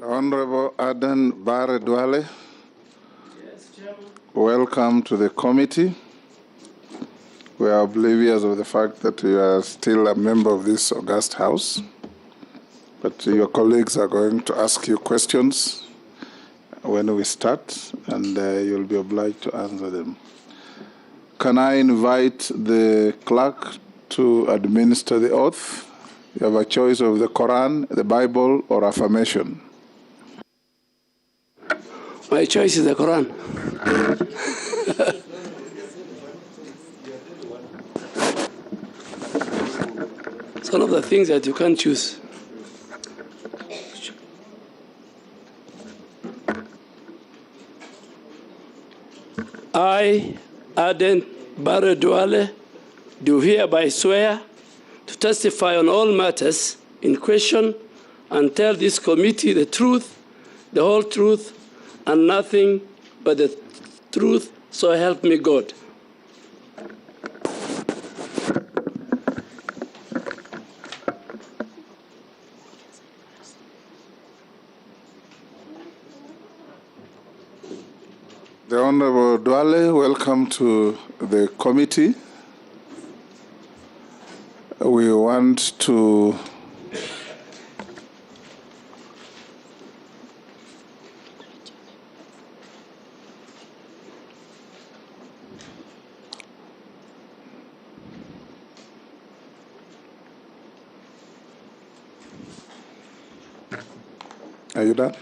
Honorable Aden Duale, yes, Chairman. Welcome to the committee. We are oblivious of the fact that you are still a member of this august house, but your colleagues are going to ask you questions when we start, and you'll be obliged to answer them. Can I invite the clerk to administer the oath? You have a choice of the Quran, the Bible, or affirmation. My choice is the Quran. It's one of the things that you can't choose. I, Aden Duale, do hereby swear to testify on all matters in question and tell this committee the truth, the whole truth, and nothing but the truth, so help me God. The Honorable Duale, welcome to the committee. We want to Are you done?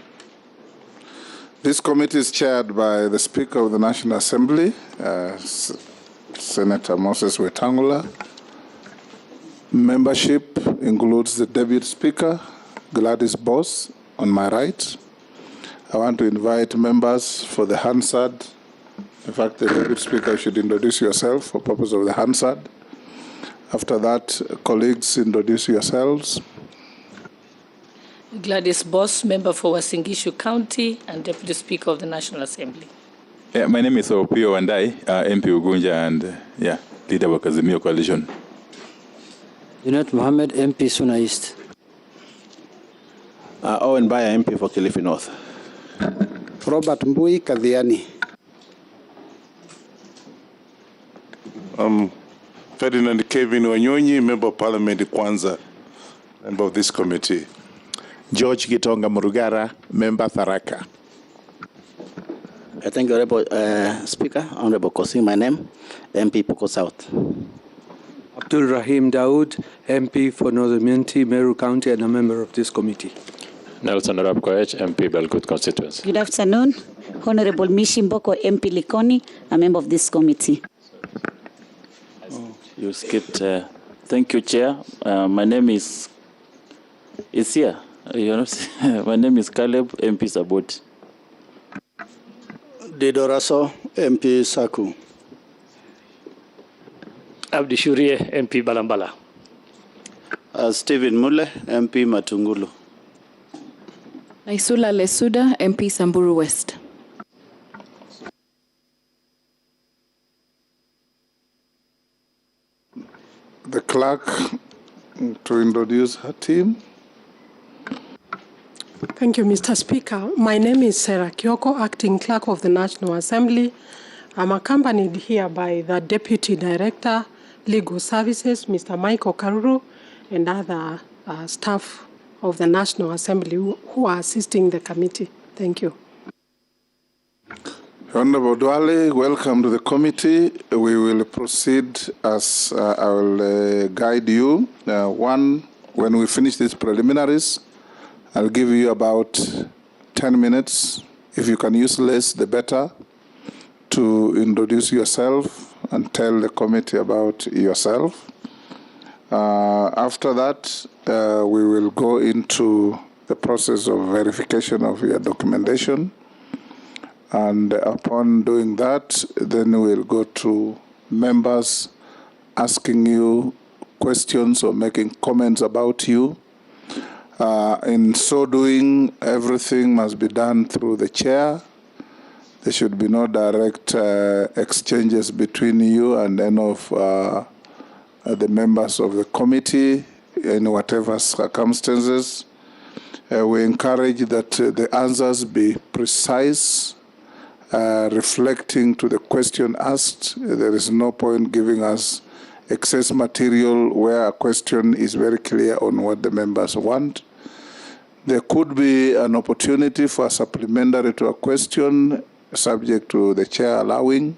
This committee is chaired by the Speaker of the National Assembly, Senator Moses Wetangula. Membership includes the Deputy Speaker, Gladys Boss, on my right. I want to invite members for the Hansard. In fact, the Deputy Speaker should introduce yourself for purpose of the Hansard. After that, colleagues, introduce yourselves. Gladys Boss, member for Wasingishu County and Deputy Speaker of the National Assembly. Yeah, my name is Opio Wandai, MP Ugunja, and leader of Kazimio Coalition. Junet Mohammed, MP Suna East. Owen Baya, MP for Kilifi North. Robert Mbui Kadhiani. Ferdinand Kevin Wanyonyi, Member of Parliament Kwanza, member of this committee. George Gitonga Murugara, Member Tharaka. Thank you, Honorable Speaker. Honorable Kosi, my name, MP Poko South. Abdul Rahim Daoud, MP for Northern Minti, Meru County, and a member of this committee. Nelson Arap Koech, MP Belgut constituency. Good afternoon. Honorable Mishi Mboko, MP Likoni, a member of this committee. You skipped. Thank you, Chair. My name is here. My name is Caleb, MP Sabot. Didoraso, MP Saku. Abdi Shurie, MP Balambala. Stephen Mule, MP Matungulu. Naisula Lesuda, MP Samburu West. The clerk to introduce her team. Thank you, Mr. Speaker. My name is Sarah Kyoko, Acting Clerk of the National Assembly. I'm accompanied here by the Deputy Director, Legal Services, Mr. Michael Karuru, and other staff of the National Assembly who are assisting the committee. Thank you. Honorable Duale, welcome to the committee. We will proceed as I will guide you. When we finish these preliminaries, I'll give you about 10 minutes. If you can use less, the better, to introduce yourself and tell the committee about yourself. After that, we will go into the process of verification of your documentation. And upon doing that, then we'll go to members asking you questions or making comments about you. In so doing, everything must be done through the chair. There should be no direct exchanges between you and any of the members of the committee in whatever circumstances. We encourage that the answers be precise, reflecting to the question asked. There is no point giving us excess material where a question is very clear on what the members want. There could be an opportunity for a supplementary to a question, subject to the chair allowing.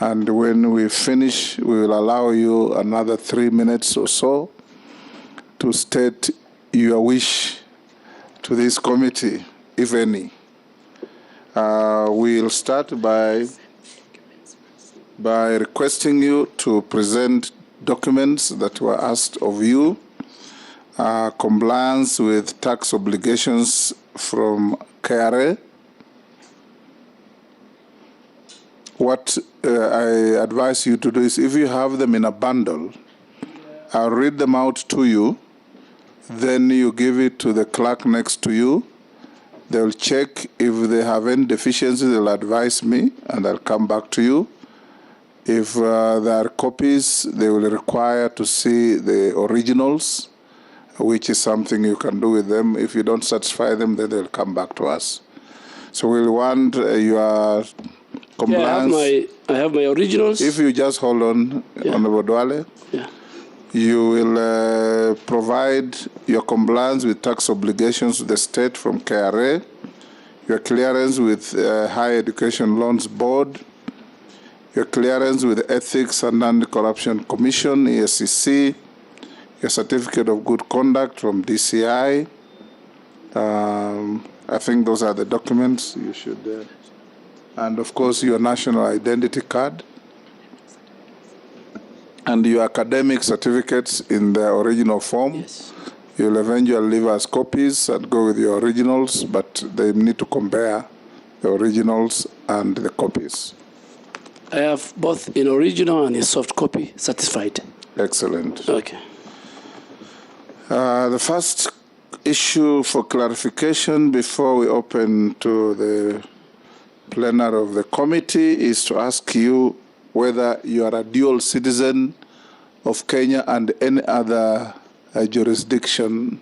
And when we finish, we will allow you another 3 minutes or so to state your wish to this committee, if any. We'll start by requesting you to present documents that were asked of you, compliance with tax obligations from KRA. What I advise you to do is, if you have them in a bundle, I'll read them out to you, then you give it to the clerk next to you. They'll check if they have any deficiencies, they'll advise me, and I'll come back to you. If there are copies, they will require to see the originals, which is something you can do with them. If you don't satisfy them, then they'll come back to us. So we'll want your compliance. Yeah, I have my originals. If you just hold on, Honorable Duale. Yeah. You will provide your compliance with tax obligations to the state from KRA, your clearance with Higher Education Loans Board, your clearance with Ethics and Anti-Corruption Commission, ESCC, your certificate of good conduct from DCI. I think those are the documents you should, and of course your national identity card, and your academic certificates in the original form. Yes. You'll eventually leave us copies and go with your originals, but they need to compare the originals and the copies. I have both in original and in soft copy certified. Excellent. Okay. The first issue for clarification before we open to the plenary of the committee is to ask you whether you are a dual citizen of Kenya and any other jurisdiction.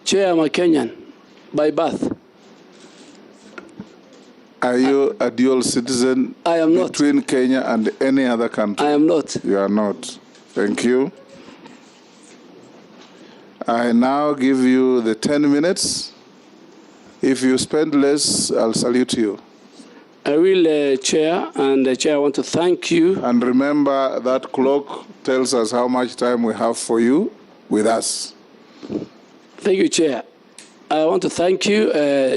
Chair, I'm a Kenyan by birth. Are you a dual citizen? I am not. Between Kenya and any other country? I am not. You are not. Thank you. I now give you the 10 minutes. If you spend less, I'll salute you. I will, Chair, and Chair, I want to thank you. And remember that clock tells us how much time we have for you with us. Thank you, Chair. I want to thank you,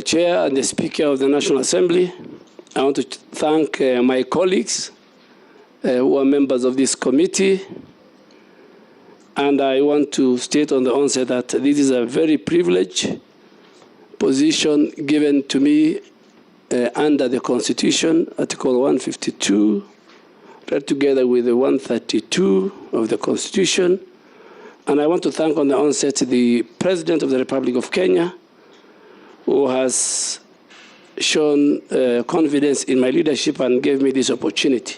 Chair, and the Speaker of the National Assembly. I want to thank my colleagues who are members of this committee. And I want to state on the onset that this is a very privileged position given to me under the Constitution, Article 152, read together with the 132 of the Constitution. And I want to thank on the onset the President of the Republic of Kenya, who has shown confidence in my leadership and gave me this opportunity.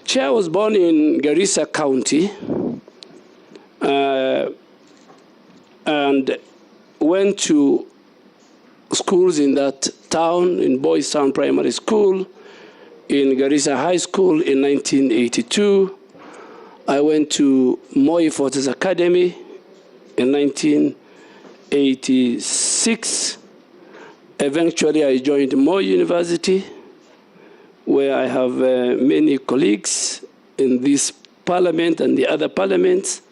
Chair was born in Garissa County and went to schools in that town, in Boys Town Primary School, in Garissa High School in 1982. I went to Moi Forces Academy in 1986. Eventually, I joined Moi University, where I have many colleagues in this parliament and the other parliaments.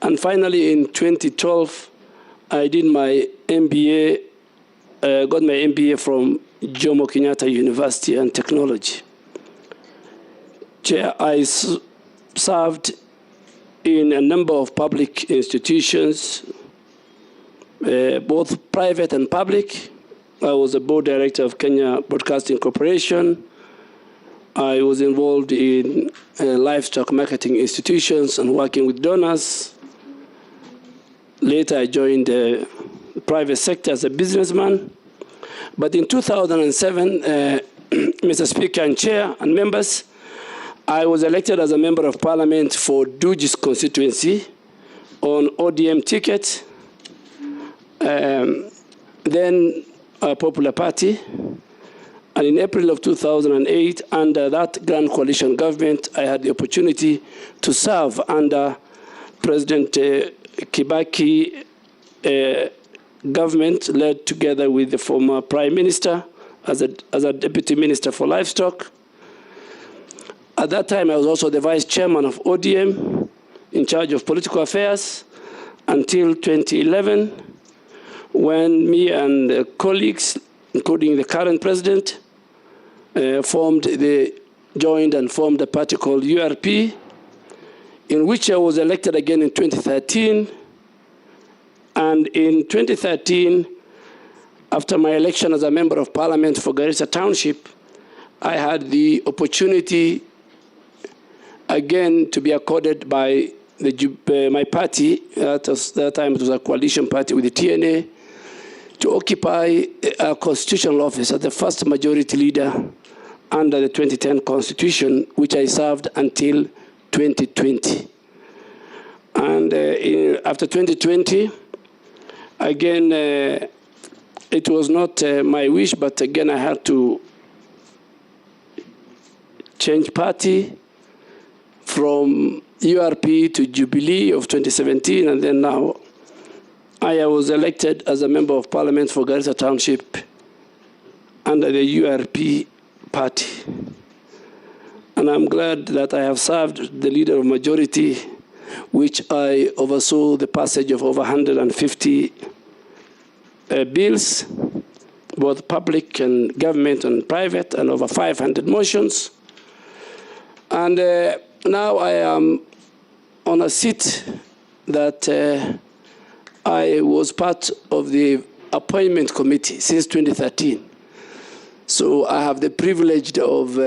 And finally, in 2012, I did my MBA, got my MBA from Jomo Kenyatta University and Technology. Chair, I served in a number of public institutions, both private and public. I was a board director of Kenya Broadcasting Corporation. I was involved in livestock marketing institutions and working with donors. Later, I joined the private sector as a businessman. But in 2007, Mr. Speaker and Chair and members, I was elected as a member of parliament for Dujis constituency on ODM ticket. then a Popular Party. And in April of 2008, under that Grand Coalition government, I had the opportunity to serve under President Kibaki government, led together with the former Prime Minister as a Deputy Minister for Livestock. At that time, I was also the Vice Chairman of ODM, in charge of political affairs, until 2011, when me and colleagues, including the current president, joined and formed a party called URP, in which I was elected again in 2013. And in 2013, after my election as a member of parliament for Garissa Township, I had the opportunity again to be accorded by my party, at that time it was a coalition party with the TNA, to occupy a constitutional office as the first majority leader under the 2010 Constitution, which I served until 2020. And after 2020, again, it was not my wish, but again, I had to change party from URP to Jubilee of 2017, and then now I was elected as a member of parliament for Garissa Township under the URP party. And I'm glad that I have served the leader of majority, which I oversaw the passage of over 150 bills, both public and government and private, and over 500 motions. And now I am on a seat that I was part of the appointment committee since 2013. So I have the privilege of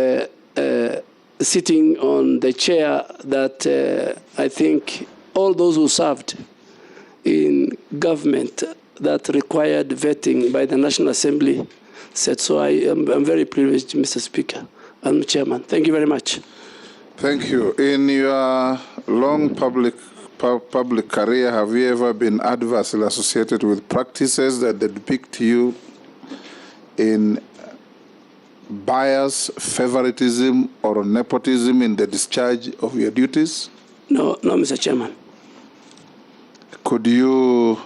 sitting on the chair that I think all those who served in government that required vetting by the National Assembly said. So I'm very privileged, Mr. Speaker and Chairman. Thank you very much. Thank you. In your long public career, have you ever been adversely associated with practices that depict you in bias, favoritism, or nepotism in the discharge of your duties? No, Mr. Chairman. Could you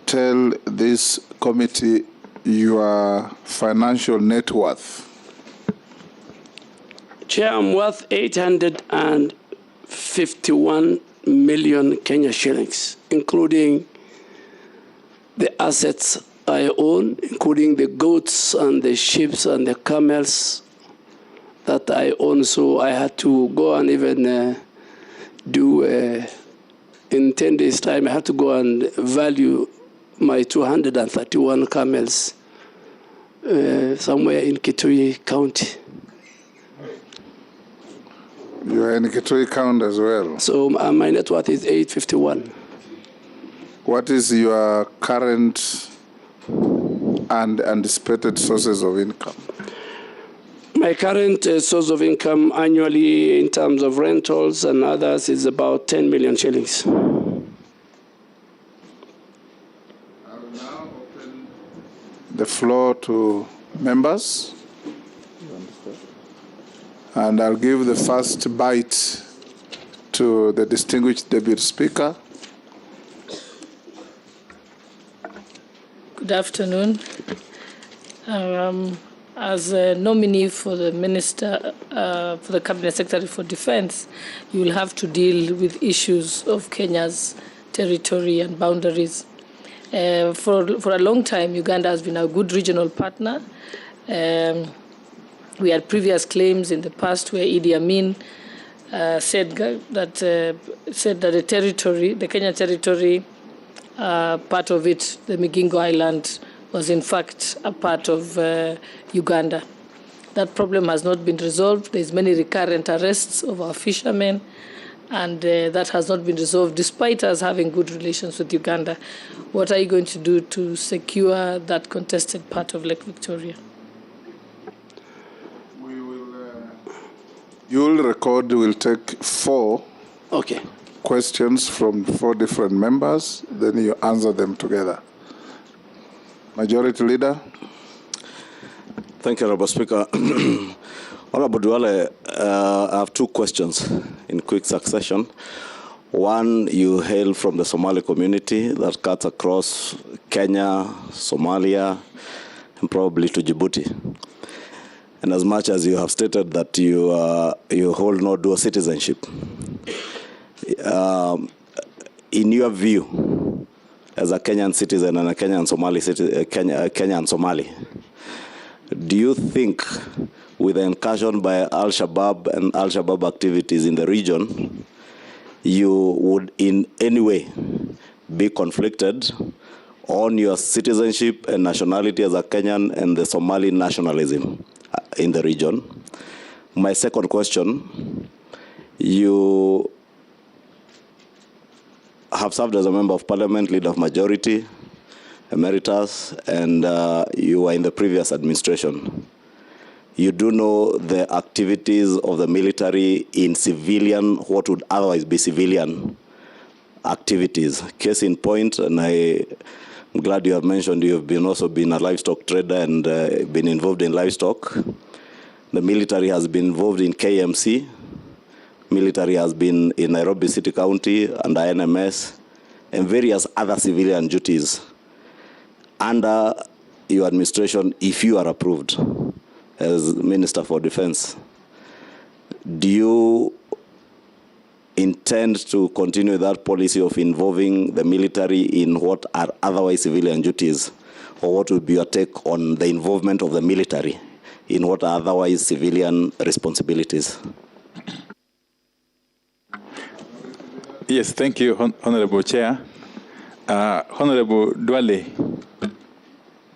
tell this committee your financial net worth? Chair, I'm worth 851 million Kenya shillings, including the assets I own, including the goats and the sheep and the camels that I own. So I had to go and even in 10 days' time, I had to go and value my 231 camels somewhere in Kitui County. You are in Kitui County as well. So my net worth is 851. What is your current and anticipated sources of income? My current source of income annually in terms of rentals and others is about 10 million shillings. I will now open the floor to members. And I'll give the first bite to the distinguished Deputy Speaker. Good afternoon. As a nominee for the Minister, for the Cabinet Secretary for Defense, you will have to deal with issues of Kenya's territory and boundaries. For a long time, Uganda has been a good regional partner. We had previous claims in the past where Idi Amin said that the territory, the Kenyan territory, part of it, the Migingo Island, was in fact a part of Uganda. That problem has not been resolved. There's many recurrent arrests of our fishermen, and that has not been resolved despite us having good relations with Uganda. What are you going to do to secure that contested part of Lake Victoria? You'll record, we'll take 4 questions from 4 different members, then you answer them together. Majority Leader. Thank you, Honorable Speaker. Honorable Duale, I have two questions in quick succession. One, you hail from the Somali community that cuts across Kenya, Somalia, and probably to Djibouti. And as much as you have stated that you hold no dual citizenship, in your view, as a Kenyan citizen and a Kenyan Somali citizen, Kenya and Somali, do you think with the incursion by Al-Shabaab and Al-Shabaab activities in the region, you would in any way be conflicted on your citizenship and nationality as a Kenyan and the Somali nationalism in the region? My second question, you have served as a member of parliament, leader of majority, emeritus, and you were in the previous administration. You do know the activities of the military in civilian, what would otherwise be civilian activities. Case in point, and I'm glad you have mentioned you've also been a livestock trader and been involved in livestock. The military has been involved in KMC. Military has been in Nairobi City County under NMS and various other civilian duties under your administration if you are approved as Minister for Defense. Do you intend to continue that policy of involving the military in what are otherwise civilian duties? Or what would be your take on the involvement of the military in what are otherwise civilian responsibilities? Yes, thank you, Honorable Chair. Honorable Duale,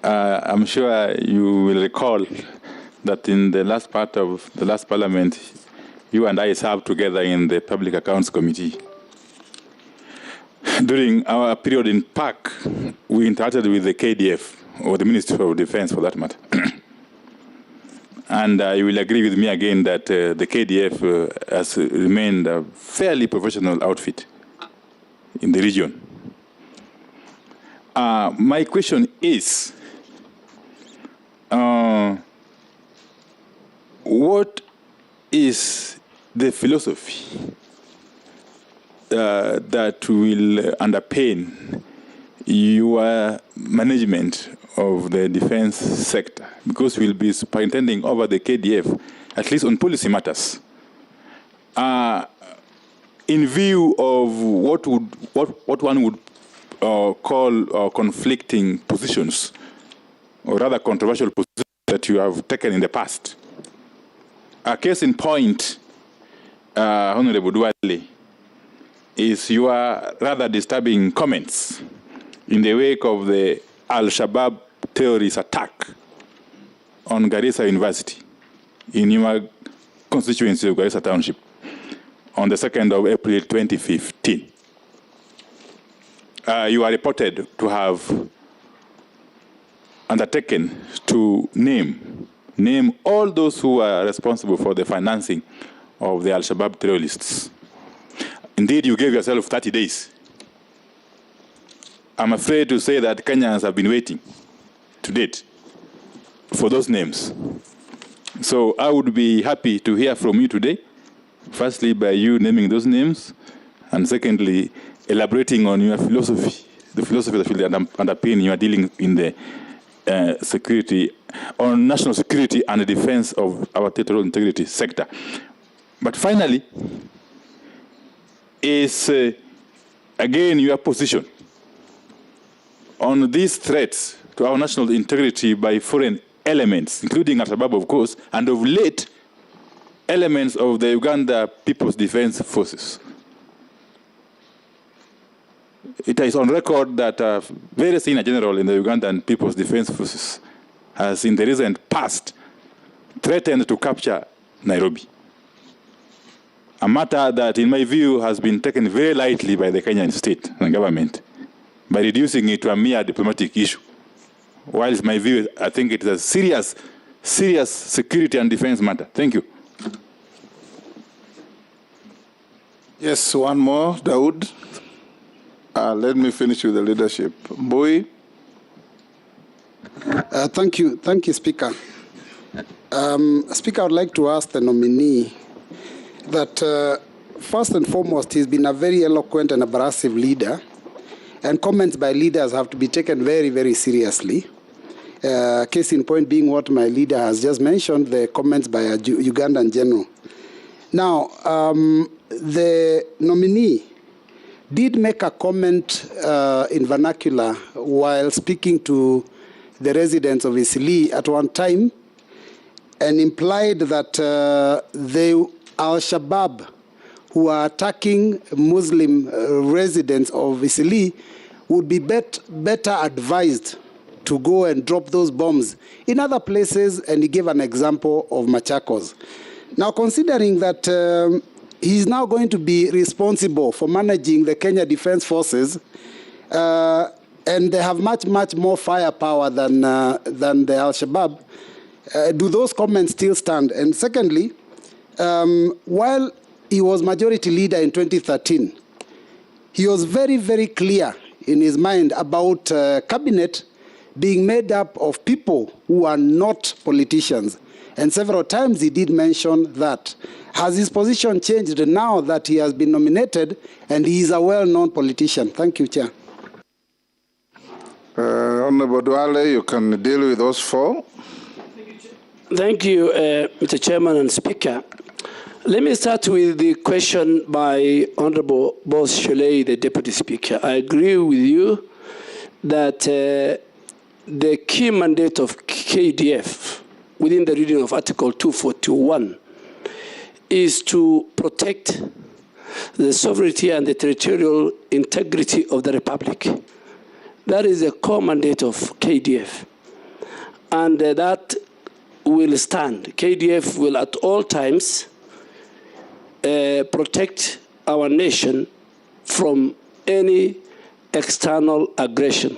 I'm sure you will recall that in the last part of the last parliament, you and I served together in the Public Accounts Committee. During our period in PAC, we interacted with the KDF, or the Ministry of Defense for that matter. And you will agree with me again that the KDF has remained a fairly professional outfit in the region. My question is, what is the philosophy that will underpin your management of the defense sector? Because we'll be superintending over the KDF, at least on policy matters. In view of what one would call conflicting positions, or rather controversial positions that you have taken in the past. A case in point, Honorable Duale, is your rather disturbing comments in the wake of the Al-Shabaab terrorist attack on Garissa University in your constituency of Garissa Township on the 2nd of April 2015. You are reported to have undertaken to name all those who are responsible for the financing of the Al-Shabaab terrorists. Indeed, you gave yourself 30 days. I'm afraid to say that Kenyans have been waiting to date for those names. So I would be happy to hear from you today, firstly by you naming those names, and secondly, elaborating on your philosophy, the philosophy that will underpin your dealing in the security, on national security and the defense of our territorial integrity sector. But finally, is again your position on these threats to our national integrity by foreign elements, including Al-Shabaab, of course, and of late, elements of the Uganda People's Defense Forces. It is on record that a very senior general in the Ugandan People's Defense Forces has, in the recent past, threatened to capture Nairobi. A matter that, in my view, has been taken very lightly by the Kenyan state and government by reducing it to a mere diplomatic issue. Whilst my view, I think it is a serious, serious security and defense matter. Thank you. Yes, one more, Daoud. Let me finish with the leadership. Mbui. Thank you, Speaker. Speaker, I would like to ask the nominee that first and foremost, he's been a very eloquent and abrasive leader, and comments by leaders have to be taken very, very seriously. Case in point being what my leader has just mentioned, the comments by a Ugandan general. Now, the nominee did make a comment in vernacular while speaking to the residents of Isili at one time, and implied that the Al-Shabaab who are attacking Muslim residents of Isili would be better advised to go and drop those bombs in other places, and he gave an example of Machakos. Now, considering that he's now going to be responsible for managing the Kenya Defense Forces, and they have much, much more firepower than the Al-Shabaab, do those comments still stand? And secondly, while he was majority leader in 2013, he was very, very clear in his mind about cabinet being made up of people who are not politicians. And several times he did mention that. Has his position changed now that he has been nominated and he is a well-known politician? Thank you, Chair. Honorable Duale, you can deal with those four. Thank you, Mr. Chairman and Speaker. Let me start with the question by Honorable Boss Sholei, the Deputy Speaker. I agree with you that the key mandate of KDF within the reading of Article 241 is to protect the sovereignty and the territorial integrity of the Republic. That is a core mandate of KDF. And that will stand. KDF will at all times protect our nation from any external aggression.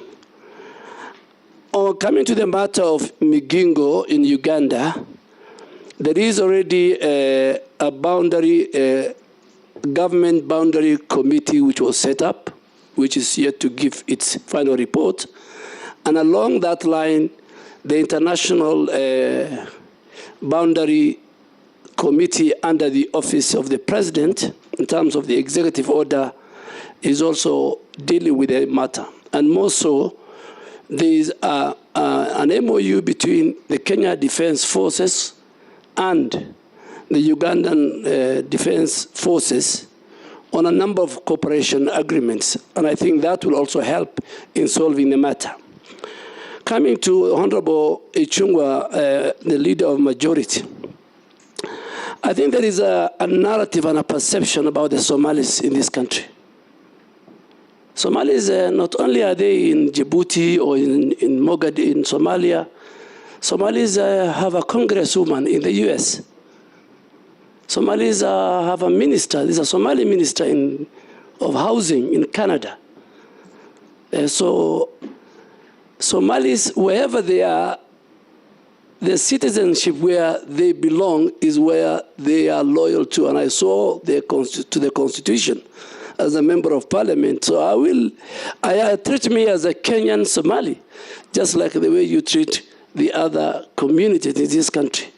Coming to the matter of Migingo in Uganda, there is already a government boundary committee which was set up, which is yet to give its final report. And along that line, the international boundary committee under the office of the president, in terms of the executive order, is also dealing with the matter. And more so, there is an MOU between the Kenya Defense Forces and the Ugandan Defense Forces on a number of cooperation agreements. And I think that will also help in solving the matter. Coming to Honorable Ichung'wah, the leader of majority, I think there is a narrative and a perception about the Somalis in this country. Somalis, not only are they in Djibouti or in Mogadishu, in Somalia, Somalis have a congresswoman in the US. Somalis have a minister, there's a Somali minister of housing in Canada. So Somalis, wherever they are, the citizenship where they belong is where they are loyal to. And I saw to the Constitution as a member of parliament. So I treat me as a Kenyan Somali, just like the way you treat the other communities in this country.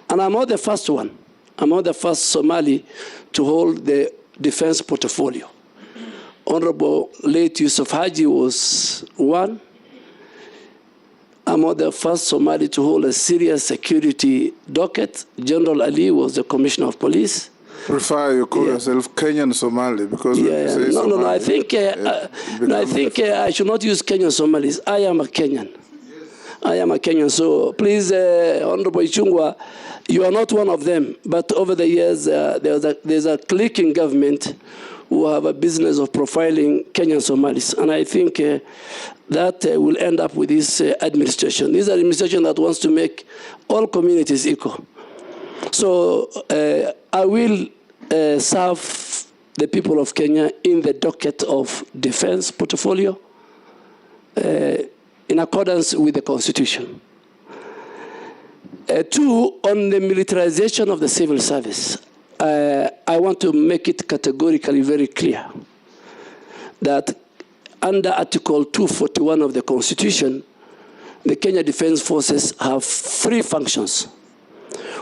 And I'm not the first one. I'm not the first Somali to hold the defense portfolio. Honorable late Yusuf Haji was one. I'm not the first Somali to hold a serious security docket. General Ali was the commissioner of police. Prefer you call yourself Kenyan Somali because no. I think I should not use Kenyan Somalis. I am a Kenyan. I am a Kenyan. So please, Honorable Ichung'wah, you are not one of them. But over the years, there's a clique in government who have a business of profiling Kenyan Somalis, and I think that will end up with this administration. This is an administration that wants to make all communities equal. So I will serve the people of Kenya in the docket of defense portfolio in accordance with the Constitution. Two, on the militarization of the civil service, I want to make it categorically very clear that under Article 241 of the Constitution, the Kenya Defense Forces have three functions.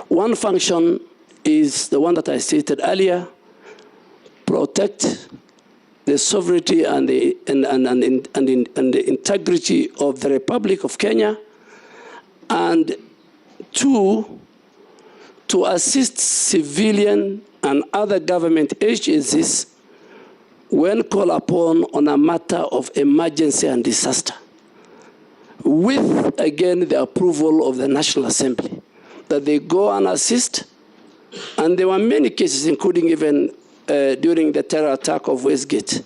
One function is the one that I stated earlier: protect the sovereignty and the integrity of the Republic of Kenya, and two, to assist civilian and other government agencies when called upon on a matter of emergency and disaster, with, again, the approval of the National Assembly, that they go and assist. And there were many cases, including even during the terror attack of Westgate.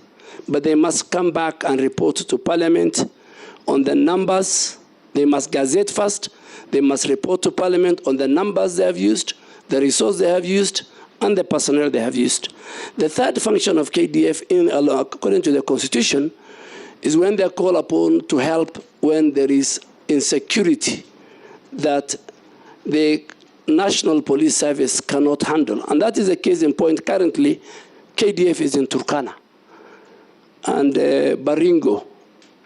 But they must come back and report to Parliament on the numbers. They must gazette first. They must report to Parliament on the numbers they have used, the resources they have used, and the personnel they have used. The third function of KDF, according to the Constitution, is when they are called upon to help when there is insecurity that the National Police Service cannot handle. And that is the case in point. Currently, KDF is in Turkana and Baringo,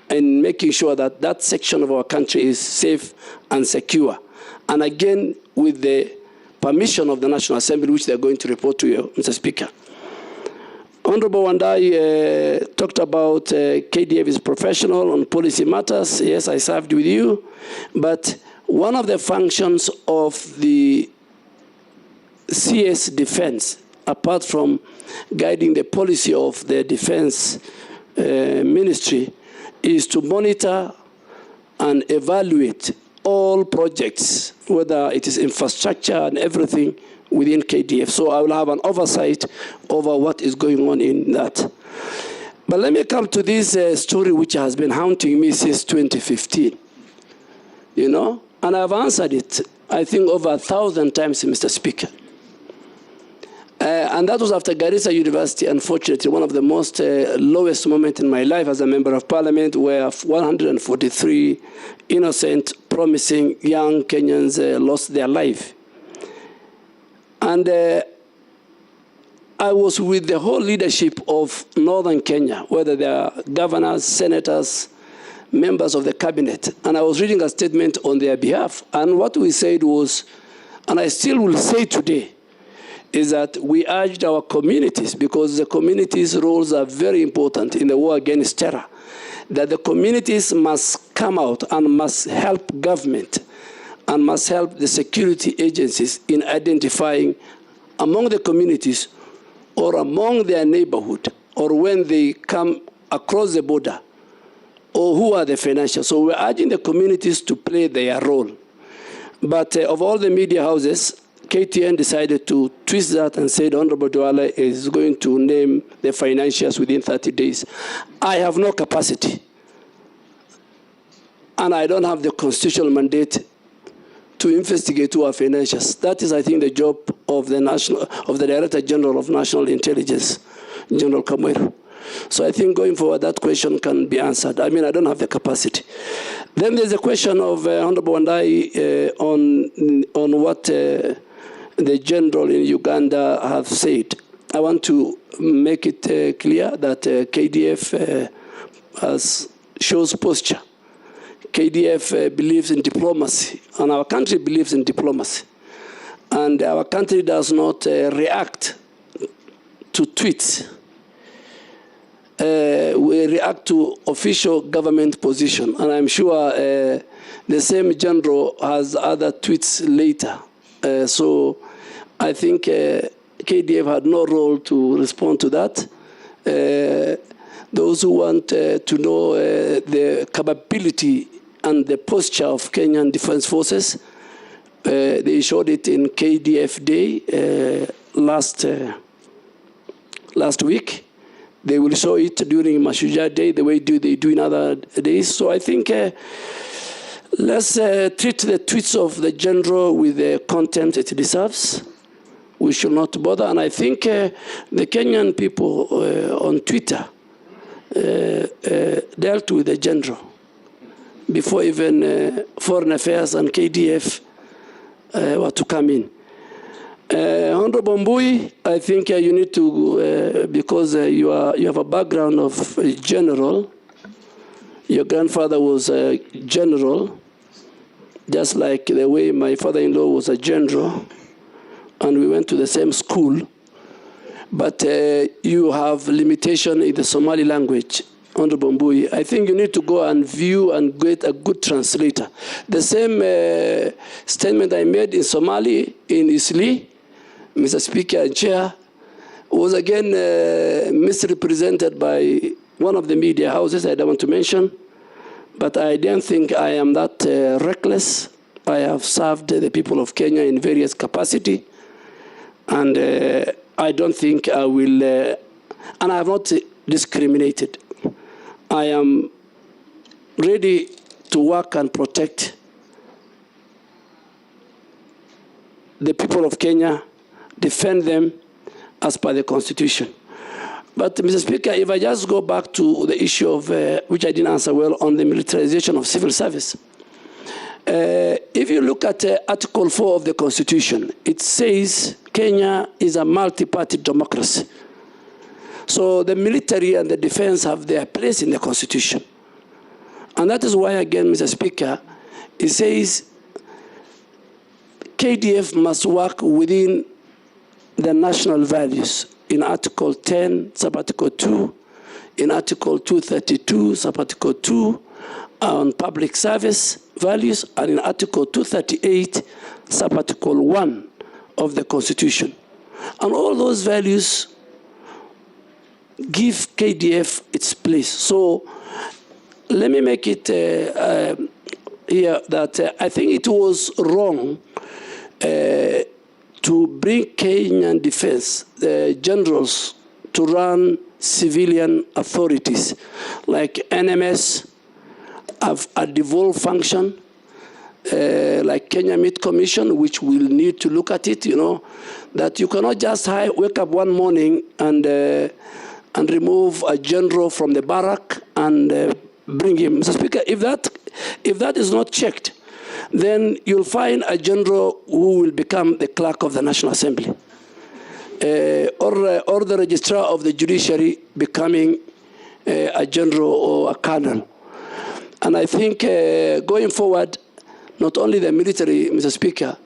and making sure that that section of our country is safe and secure. And again, with the permission of the National Assembly, which they're going to report to you, Mr. Speaker. Honorable Wandai talked about KDF is professional on policy matters. Yes, I served with you. But one of the functions of the CS Defense, apart from guiding the policy of the Defense Ministry, is to monitor and evaluate all projects, whether it is infrastructure and everything within KDF. So I will have an oversight over what is going on in that. But let me come to this story which has been haunting me since 2015. You know, and I've answered it, I think, over 1,000 times, Mr. Speaker. And that was after Garissa University, unfortunately, one of the most lowest moments in my life as a member of parliament, where 143 innocent, promising young Kenyans lost their life. And I was with the whole leadership of Northern Kenya, whether they are governors, senators, members of the cabinet, and I was reading a statement on their behalf. And what we said was, and I still will say today, is that we urged our communities, because the communities' roles are very important in the war against terror, that the communities must come out and must help government and must help the security agencies in identifying among the communities or among their neighborhood or when they come across the border, or who are the financial. So we're urging the communities to play their role. But of all the media houses, KTN decided to twist that and said Honorable Duale is going to name the financials within 30 days. I have no capacity. And I don't have the constitutional mandate to investigate who are financials. That is, I think, the job of the Director General of National Intelligence, General Kamweru. So I think going forward, that question can be answered. I mean, I don't have the capacity. Then there's a question of Honorable Wandai on what the general in Uganda have said. I want to make it clear that KDF shows posture. KDF believes in diplomacy, and our country believes in diplomacy. And our country does not react to tweets. We react to official government position. And I'm sure the same general has other tweets later. So I think KDF had no role to respond to that. Those who want to know the capability and the posture of Kenyan Defense Forces, they showed it in KDF Day last week. They will show it during Mashujaa Day, the way they do in other days. So I think let's treat the tweets of the general with the contempt it deserves. We should not bother. And I think the Kenyan people on Twitter dealt with the general before even Foreign Affairs and KDF were to come in. Honorable Mbui, I think you need to, because you have a background of a general, your grandfather was a general, just like the way my father-in-law was a general, and we went to the same school, but you have limitation in the Somali language. Honorable Mbui, I think you need to go and view and get a good translator. The same statement I made in Somali, in Isli, Mr. Speaker and Chair, was again misrepresented by one of the media houses I don't want to mention, but I don't think I am that reckless. I have served the people of Kenya in various capacity, and I don't think I will, and I have not discriminated. I am ready to work and protect the people of Kenya, defend them as per the Constitution. But, Mr. Speaker, if I just go back to the issue of, which I didn't answer well, on the militarization of civil service. If you look at Article 4 of the Constitution, it says Kenya is a multi-party democracy. So the military and the defense have their place in the Constitution. And that is why, again, Mr. Speaker, it says KDF must work within the national values in Article 10, Sub-Article 2, in Article 232, Sub-Article 2, on public service values, and in Article 238, Sub-Article 1 of the Constitution. And all those values give KDF its place. So let me make it here that I think it was wrong to bring Kenyan defense generals to run civilian authorities like NMS have a devolved function, like Kenya Meat Commission, which will need to look at it, you know, that you cannot just wake up one morning and remove a general from the barrack and bring him. Mr. Speaker, if that is not checked, then you'll find a general who will become the clerk of the National Assembly, or the registrar of the judiciary becoming a general or a colonel. And I think going forward, not only the military, Mr. Speaker,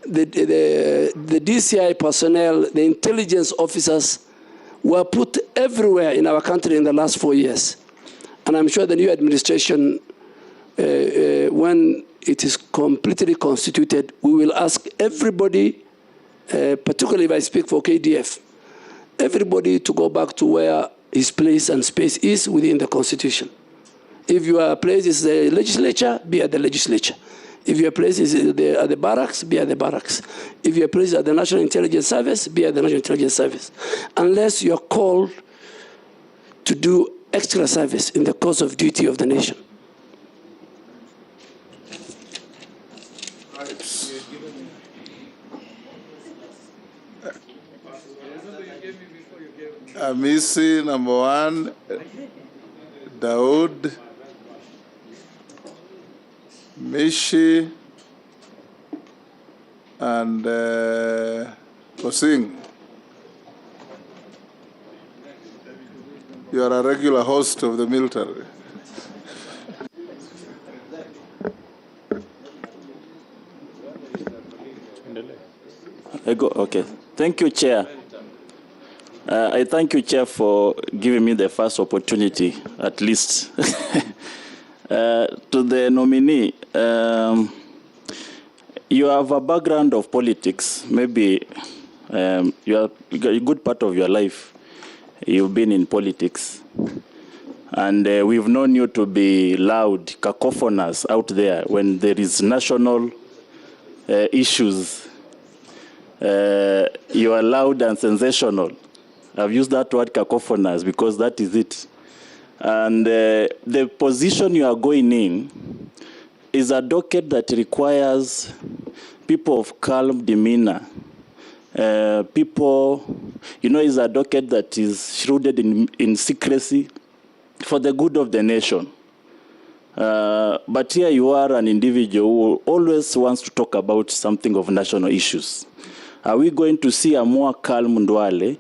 the DCI personnel, the intelligence officers were put everywhere in our country in the last 4 years. And I'm sure the new administration, when it is completely constituted, we will ask everybody, particularly if I speak for KDF, everybody to go back to where his place and space is within the Constitution. If your place is the legislature, be at the legislature. If your place is at the barracks, be at the barracks. If your place is at the National Intelligence Service, be at the National Intelligence Service. Unless you're called to do extra service in the course of duty of the nation. Amisi, number 1, Daud, Mishi, and Kosing. You are a regular host of the military. Okay. Thank you, Chair. I thank you, Chair, for giving me the first opportunity, at least. To the nominee, you have a background of politics. Maybe you have a good part of your life you've been in politics. And we've known you to be loud, cacophonous out there when there is national issues. You are loud and sensational. I've used that word cacophonous because that is it. And the position you are going in is a docket that requires people of calm demeanor. People, you know, is a docket that is shrouded in secrecy for the good of the nation. But here you are an individual who always wants to talk about something of national issues. Are we going to see a more calm Duale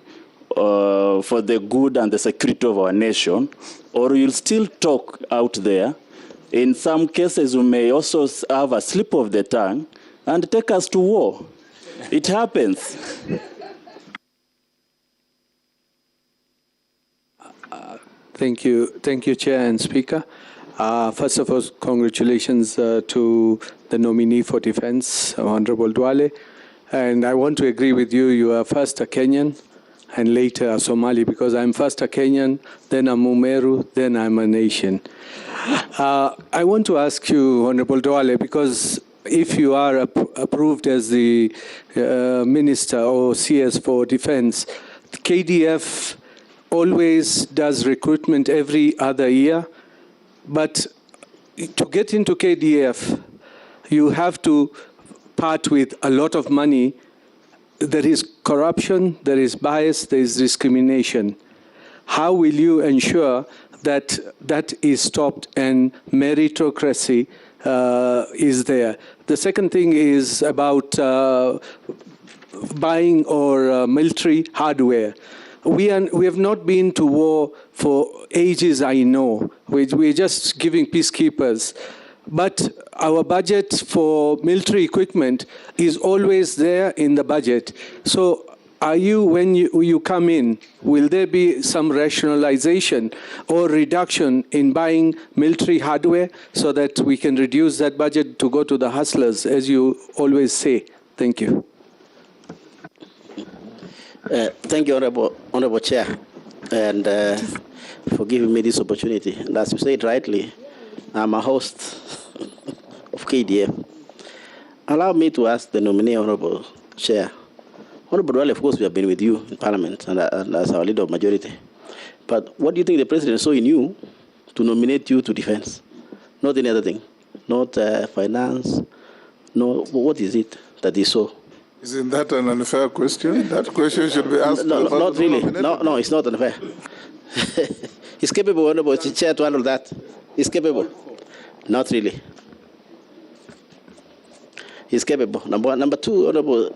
for the good and the security of our nation, or you'll still talk out there In some cases, we may also have a slip of the tongue and take us to war. It happens. Thank you, Chair and Speaker. First of all, congratulations to the nominee for defense, Honorable Duale. And I want to agree with you, you are first a Kenyan and later a Somali, because I'm first a Kenyan, then a Mumeru, then I'm a nation. I want to ask you, Honorable Duale, because if you are approved as the Minister or CS for Defense, KDF always does recruitment every other year, but to get into KDF, you have to part with a lot of money. There is corruption, there is bias, there is discrimination. How will you ensure that that is stopped and meritocracy is there? The second thing is about buying or military hardware. We have not been to war for ages, I know. We're just giving peacekeepers. But our budget for military equipment is always there in the budget. So are you, when you come in, will there be some rationalization or reduction in buying military hardware so that we can reduce that budget to go to the hustlers, as you always say? Thank you. Thank you, Honorable Chair, and for giving me this opportunity. And as you said rightly, I'm a host of KDF. Allow me to ask the nominee, Honorable Chair. Honorable Duale, of course, we have been with you in Parliament and as our leader of majority. But what do you think the President saw in you to nominate you to defense? Not any other thing. Not finance. No. What is it that he saw? Isn't that an unfair question? That question should be asked. No, not really. No, it's not unfair. He's capable, Honorable Chair, to handle that. He's capable. Not really. He's capable. Number two, Honorable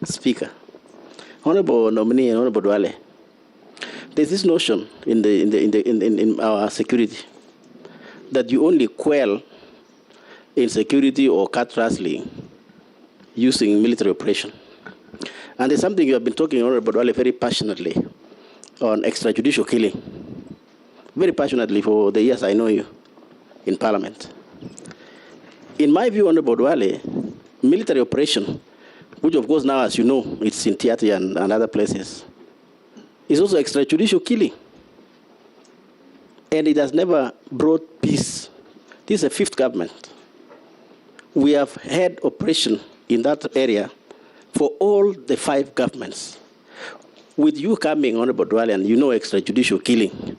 Speaker, Honorable nominee and Honorable Duale. There's this notion in our security that you only quell insecurity or cat rustling using military operation. And there's something you have been talking, Honorable Duale, very passionately on extrajudicial killing. Very passionately for the years I know you in Parliament. In my view, Honorable Duale, military operation, which of course now, as you know, it's in theater and other places, is also extrajudicial killing. And it has never brought peace. This is a fifth government. We have had operation in that area for all the 5 governments. With you coming, Honorable Duale, and you know extrajudicial killing,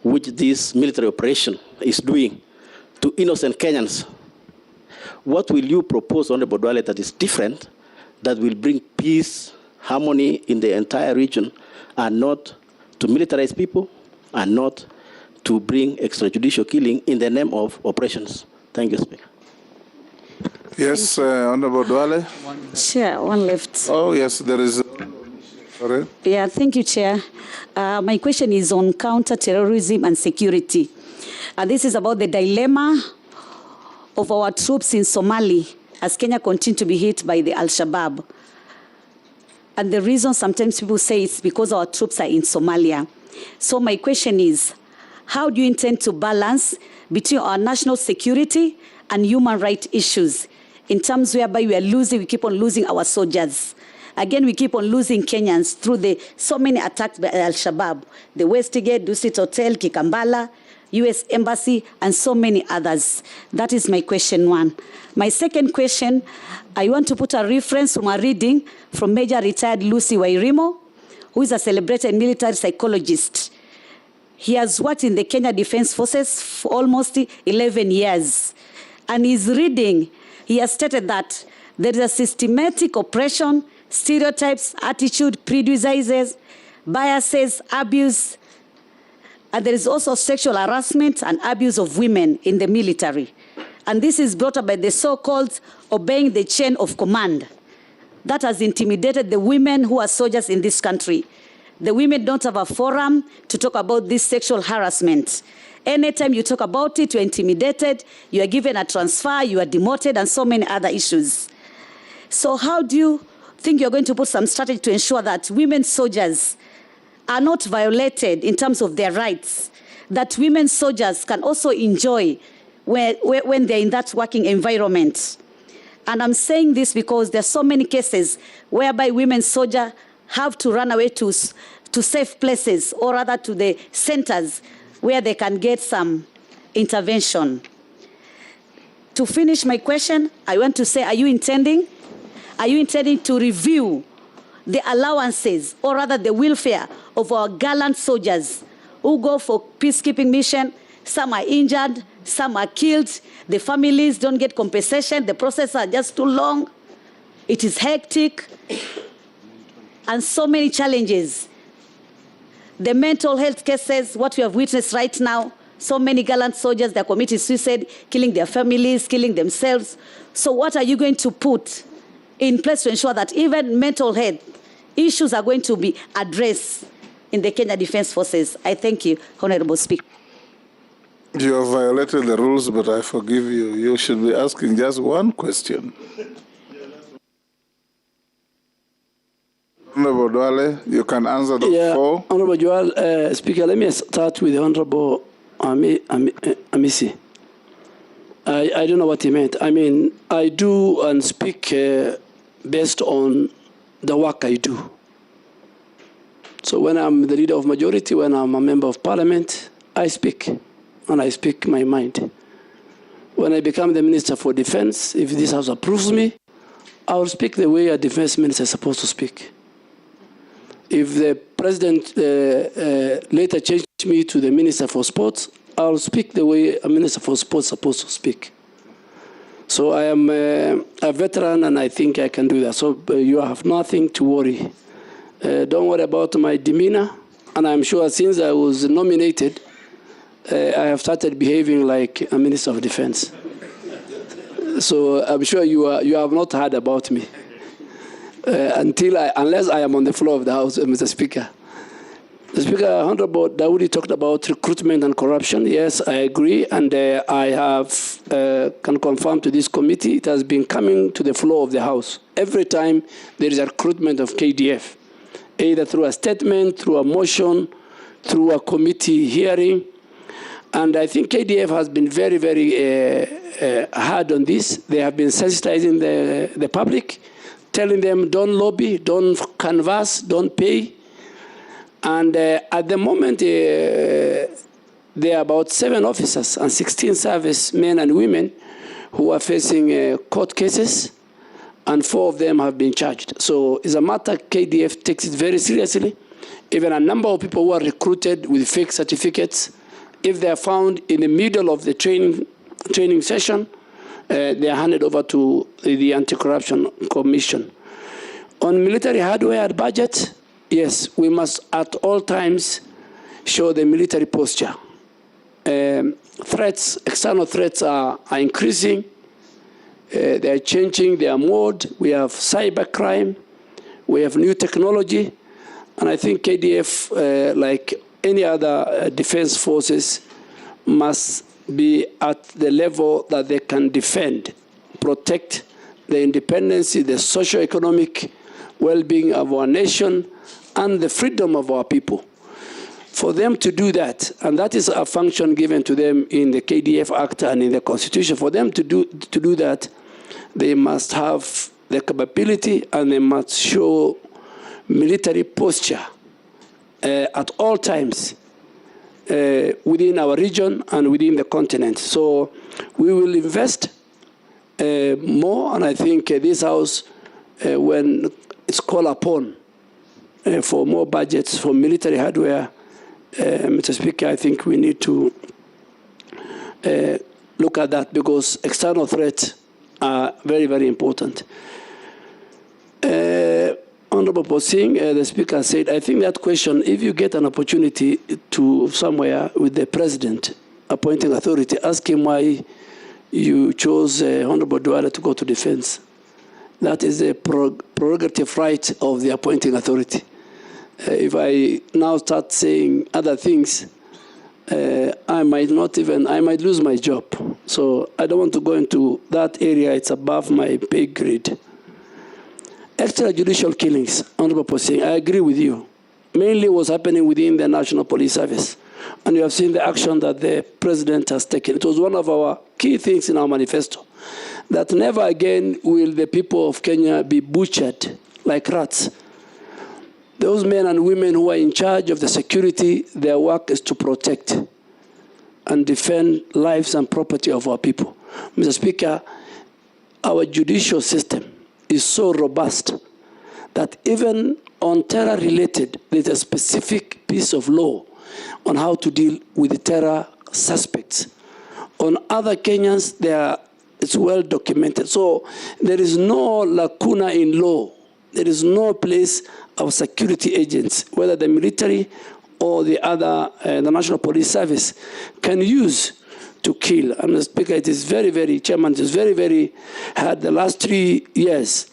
which this military operation is doing to innocent Kenyans, what will you propose, Honorable Duale, that is different, that will bring peace, harmony in the entire region, and not to militarize people, and not to bring extrajudicial killing in the name of operations? Thank you, Speaker. Yes, Honorable Duale. Chair, one left. Oh, yes, there is. Sorry. Yeah, thank you, Chair. My question is on counter-terrorism and security. This is about the dilemma of our troops in Somalia as Kenya continue to be hit by the Al-Shabaab. And the reason sometimes people say it's because our troops are in Somalia. So my question is, how do you intend to balance between our national security and human rights issues in terms whereby we keep on losing our soldiers? Again, we keep on losing Kenyans through so many attacks by Al-Shabaab, the Westgate, Dusit Hotel, Kikambala, U.S. Embassy, and so many others. That is my question 1. My second question, I want to put a reference from a reading from Major Retired Lucy Wairimo, who is a celebrated military psychologist. He has worked in the Kenya Defense Forces for almost 11 years. And his reading, he has stated that there is a systematic oppression, stereotypes, attitude, prejudices, biases, abuse, and there is also sexual harassment and abuse of women in the military. And this is brought up by the so-called obeying the chain of command that has intimidated the women who are soldiers in this country. The women don't have a forum to talk about this sexual harassment. Anytime you talk about it, you're intimidated, you are given a transfer, you are demoted, and so many other issues. So how do you think you're going to put some strategy to ensure that women soldiers are not violated in terms of their rights, that women soldiers can also enjoy when they're in that working environment? And I'm saying this because there's so many cases whereby women soldiers have to run away to safe places, or rather to the centers where they can get some intervention. To finish my question, I want to say, are you intending to review the allowances, or rather the welfare of our gallant soldiers who go for peacekeeping mission? Some are injured, some are killed, the families don't get compensation, the processes are just too long, it is hectic, and so many challenges. The mental health cases, what we have witnessed right now, so many gallant soldiers, they're committing suicide, killing their families, killing themselves. So what are you going to put in place to ensure that even mental health issues are going to be addressed in the Kenya Defense Forces? I thank you, Honorable Speaker. You have violated the rules, but I forgive you. You should be asking just one question. Honorable Duale, you can answer the four. Honorable Duale, Speaker, let me start with the Honorable Amisi. I don't know what he meant. I mean, I do and speak based on the work I do. So when I'm the leader of majority, when I'm a member of parliament, I speak, and I speak my mind. When I become the Minister for Defense, if this House approves me, I will speak the way a defense minister is supposed to speak. If the President later changed me to the Minister for Sports, I'll speak the way a Minister for Sports is supposed to speak. So I am a veteran, and I think I can do that. So you have nothing to worry. Don't worry about my demeanor. And I'm sure since I was nominated, I have started behaving like a Minister of Defense. So I'm sure you have not heard about me unless I am on the floor of the House, Mr. Speaker. The Speaker, Honorable Dawoodi talked about recruitment and corruption. Yes, I agree, and I can confirm to this committee it has been coming to the floor of the House every time there is a recruitment of KDF, either through a statement, through a motion, through a committee hearing. And I think KDF has been very, very hard on this. They have been sensitizing the public, telling them don't lobby, don't canvass, don't pay. And at the moment, there are about 7 officers and 16 service men and women who are facing court cases, and 4 of them have been charged. So it's a matter KDF takes it very seriously. Even a number of people who are recruited with fake certificates, if they are found in the middle of the training session, they are handed over to the Anti-Corruption Commission. On military hardware and budget, yes, we must at all times show the military posture. Threats, external threats are increasing. They are changing their mode. We have cybercrime. We have new technology. And I think KDF, like any other defense forces, must be at the level that they can defend, protect the independence, the socio-economic well-being of our nation, and the freedom of our people. For them to do that, and that is a function given to them in the KDF Act and in the Constitution, for them to do that, they must have the capability and they must show military posture at all times within our region and within the continent. So we will invest more, and I think this House, when it's called upon for more budgets for military hardware, Mr. Speaker, I think we need to look at that, because external threats are very, very important. Honorable Posing, the Speaker said, I think that question, if you get an opportunity to somewhere with the President appointing authority, ask him why you chose Honorable Duale to go to defense. That is a prerogative right of the appointing authority. If I now start saying other things, I might lose my job. So I don't want to go into that area. It's above my pay grade. Extrajudicial killings, Honorable Posing, I agree with you. Mainly what's happening within the National Police Service. And you have seen the action that the president has taken. It was one of our key things in our manifesto, that never again will the people of Kenya be butchered like rats. Those men and women who are in charge of the security, their work is to protect and defend lives and property of our people. Mr. Speaker, our judicial system is so robust that even on terror-related, there's a specific piece of law on how to deal with the terror suspects. On other Kenyans, it's well documented. So there is no lacuna in law. There is no place our security agents, whether the military or the other, the National Police Service, can use to kill. And Mr. Speaker, it is very, very, Chairman, it is very, very hard the last 3 years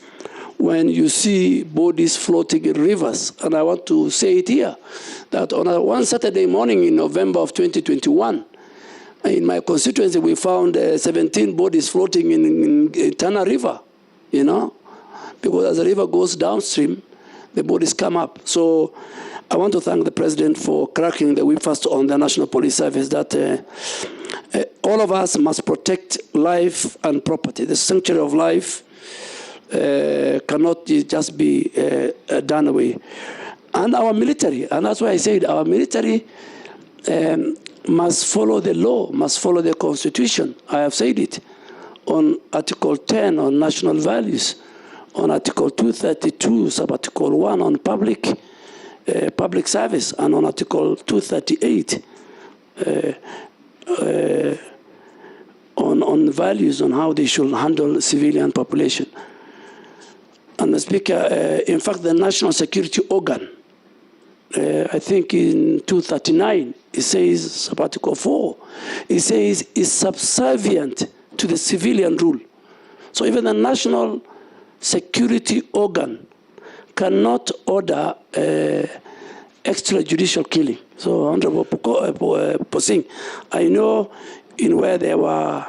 when you see bodies floating in rivers. And I want to say it here, that on one Saturday morning in November of 2021, in my constituency, we found 17 bodies floating in Tana River, you know, because as the river goes downstream, the bodies come up. So I want to thank the President for cracking the whip first on the National Police Service, that all of us must protect life and property. The sanctuary of life cannot just be done away. And our military, and that's why I said our military must follow the law, must follow the Constitution. I have said it on Article 10 on national values, on Article 232, Sub-Article 1 on public service, and on Article 238 on values on how they should handle civilian population. And Mr. Speaker, in fact, the National Security Organ, I think in 239, it says, Sub-Article 4, it says is subservient to the civilian rule. So even the National Security Organ cannot order extrajudicial killing. So, Honorable Posing, I know where there were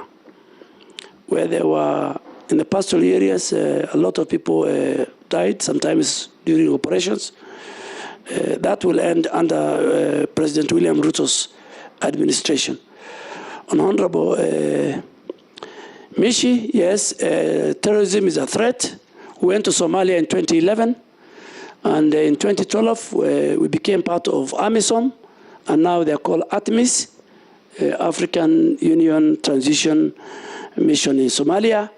in the pastoral areas, a lot of people died, sometimes during operations. That will end under President William Ruto's administration. Honorable Mishi, yes, terrorism is a threat. We went to Somalia in 2011, and in 2012 we became part of AMISOM, and now they're called ATMIS, African Union Transition Mission in Somalia.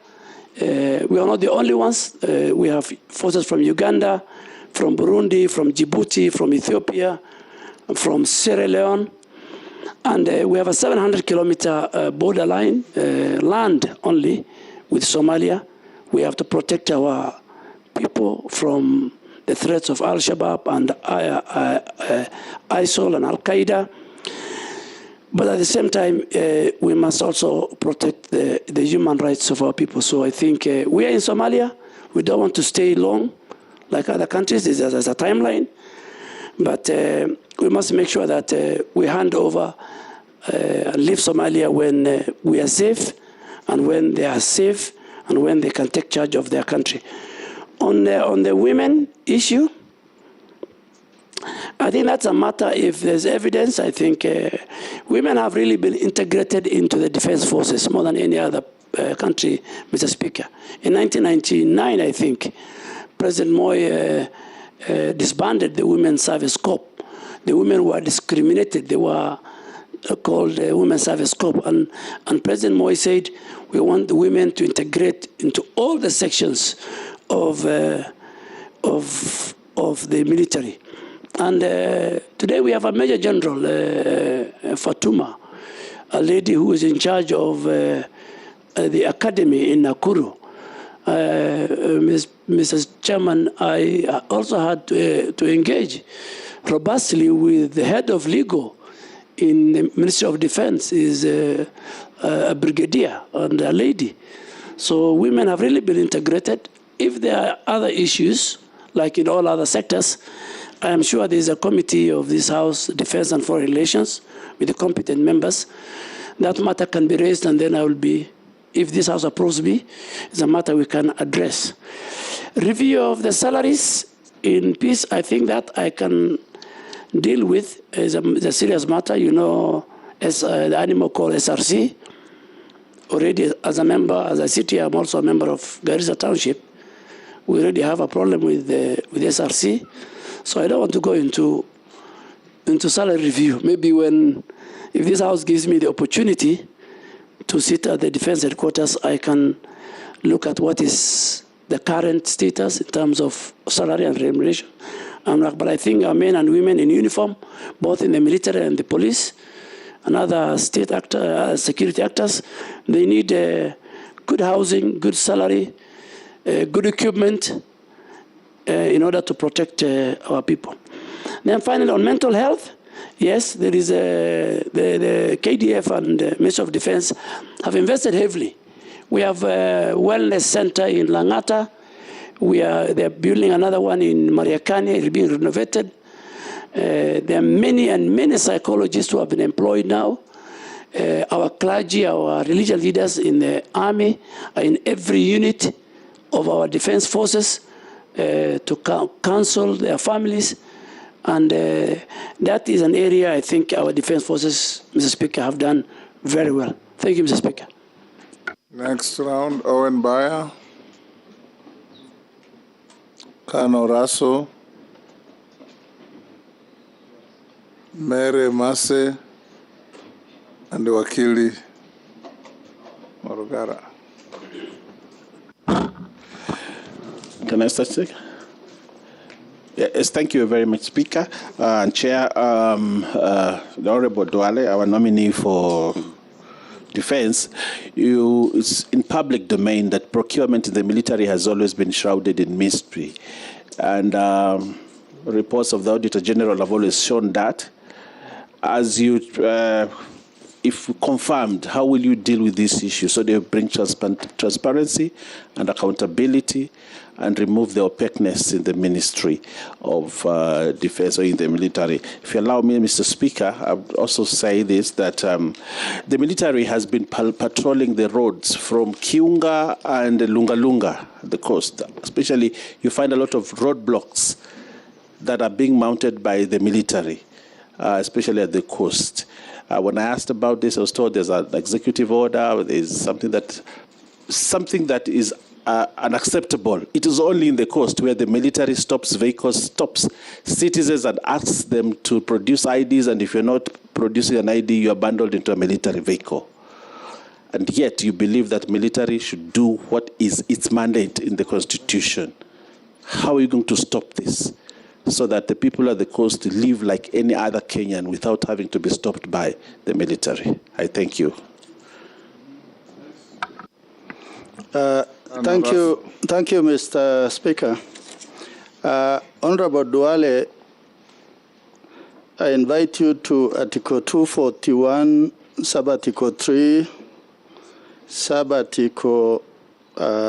We are not the only ones. We have forces from Uganda, from Burundi, from Djibouti, from Ethiopia, from Sierra Leone. And we have a 700-kilometer borderline, land only, with Somalia. We have to protect our people from the threats of Al-Shabaab and ISIL and Al-Qaeda. But at the same time, we must also protect the human rights of our people. So I think we are in Somalia. We don't want to stay long like other countries. There's a timeline. But we must make sure that we hand over and leave Somalia when we are safe, and when they are safe, and when they can take charge of their country. On the women issue, I think that's a matter, if there's evidence, I think women have really been integrated into the defense forces more than any other country, Mr. Speaker. In 1999, I think, President Moi disbanded the Women's Service Corps. The women were discriminated. They were called the Women's Service Corps. And President Moi said, we want the women to integrate into all the sections of the military. And today we have a Major General, Fatuma, a lady who is in charge of the academy in Nakuru. Mrs. Chairman, I also had to engage robustly with the head of legal in the Ministry of Defense, is a brigadier and a lady. So women have really been integrated. If there are other issues, like in all other sectors, I am sure there is a committee of this House, Defense and Foreign Relations, with the competent members. That matter can be raised, and then I will be, if this House approves me, it's a matter we can address. Review of the salaries in peace, I think that I can deal with is a serious matter. You know, as the animal called SRC, already as a member, as a city, I'm also a member of Garissa Township. We already have a problem with SRC. So I don't want to go into salary review. Maybe if this House gives me the opportunity to sit at the defense headquarters, I can look at what is the current status in terms of salary and remuneration. But I think our men and women in uniform, both in the military and the police, and other state security actors, they need good housing, good salary, good equipment in order to protect our people. Then finally, on mental health, yes, there is the KDF and the Ministry of Defense have invested heavily. We have a wellness center in Langata. They're building another one in Mariakani. It's being renovated. There are many psychologists who have been employed now. Our clergy, our religious leaders in the army are in every unit of our defense forces to counsel their families. And that is an area I think our defense forces, Mr. Speaker, have done very well. Thank you, Mr. Speaker. Next round, Owen Baya, Kano Raso, Mary Mase, and Wakili Marugara. Can I start? Yes, thank you very much, Speaker and Chair. The Honorable Duale, our nominee for Defense, it's in public domain that procurement in the military has always been shrouded in mystery. And reports of the Auditor General have always shown that. As you, if confirmed, how will you deal with this issue so they bring transparency and accountability and remove the opaqueness in the Ministry of Defense or in the military? If you allow me, Mr. Speaker, I would also say this, that the military has been patrolling the roads from Kiunga and Lunga, the coast. Especially, you find a lot of roadblocks that are being mounted by the military, especially at the coast. When I asked about this, I was told there's an executive order, there's something that is unacceptable. It is only in the coast where the military stops vehicles, stops citizens and asks them to produce IDs, and if you're not producing an ID, you are bundled into a military vehicle. And yet you believe that military should do what is its mandate in the Constitution. How are you going to stop this so that the people at the coast live like any other Kenyan without having to be stopped by the military? I thank you. Thank you, Mr. Speaker. Honorable Duale, I invite you to Article 241, Sub-Article 3, Sub-Article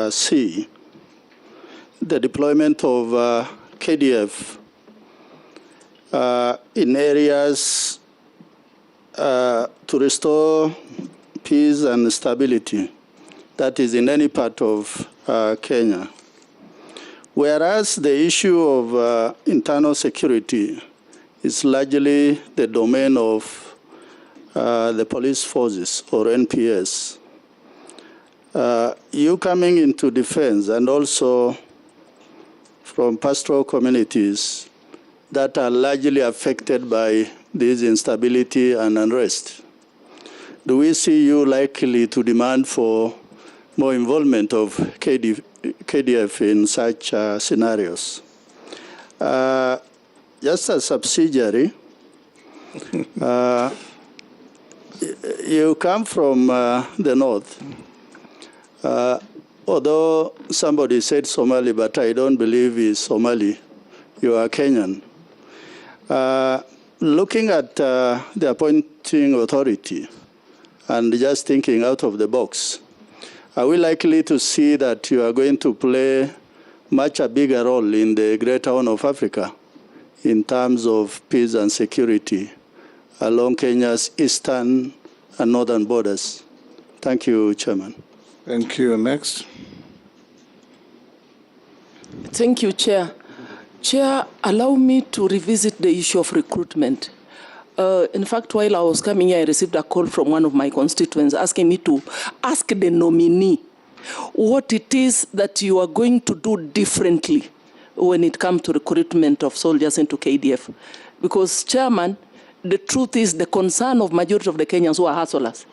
C, the deployment of KDF in areas to restore peace and stability. That is in any part of Kenya. Whereas the issue of internal security is largely the domain of the police forces or NPS. You coming into defense and also from pastoral communities that are largely affected by this instability and unrest, do we see you likely to demand for more involvement of KDF in such scenarios? Just a subsidiary, you come from the north. Although somebody said Somali, but I don't believe he's Somali. You are Kenyan. Looking at the appointing authority and just thinking out of the box, are we likely to see that you are going to play much a bigger role in the Greater Horn of Africa in terms of peace and security along Kenya's eastern and northern borders. Thank you, Chairman. Thank you. Next. Thank you, Chair. Chair, allow me to revisit the issue of recruitment. In fact, while I was coming here, I received a call from one of my constituents asking me to ask the nominee what it is that you are going to do differently when it comes to recruitment of soldiers into KDF. Because, Chairman, the truth is the concern of majority of the Kenyans who are hustlers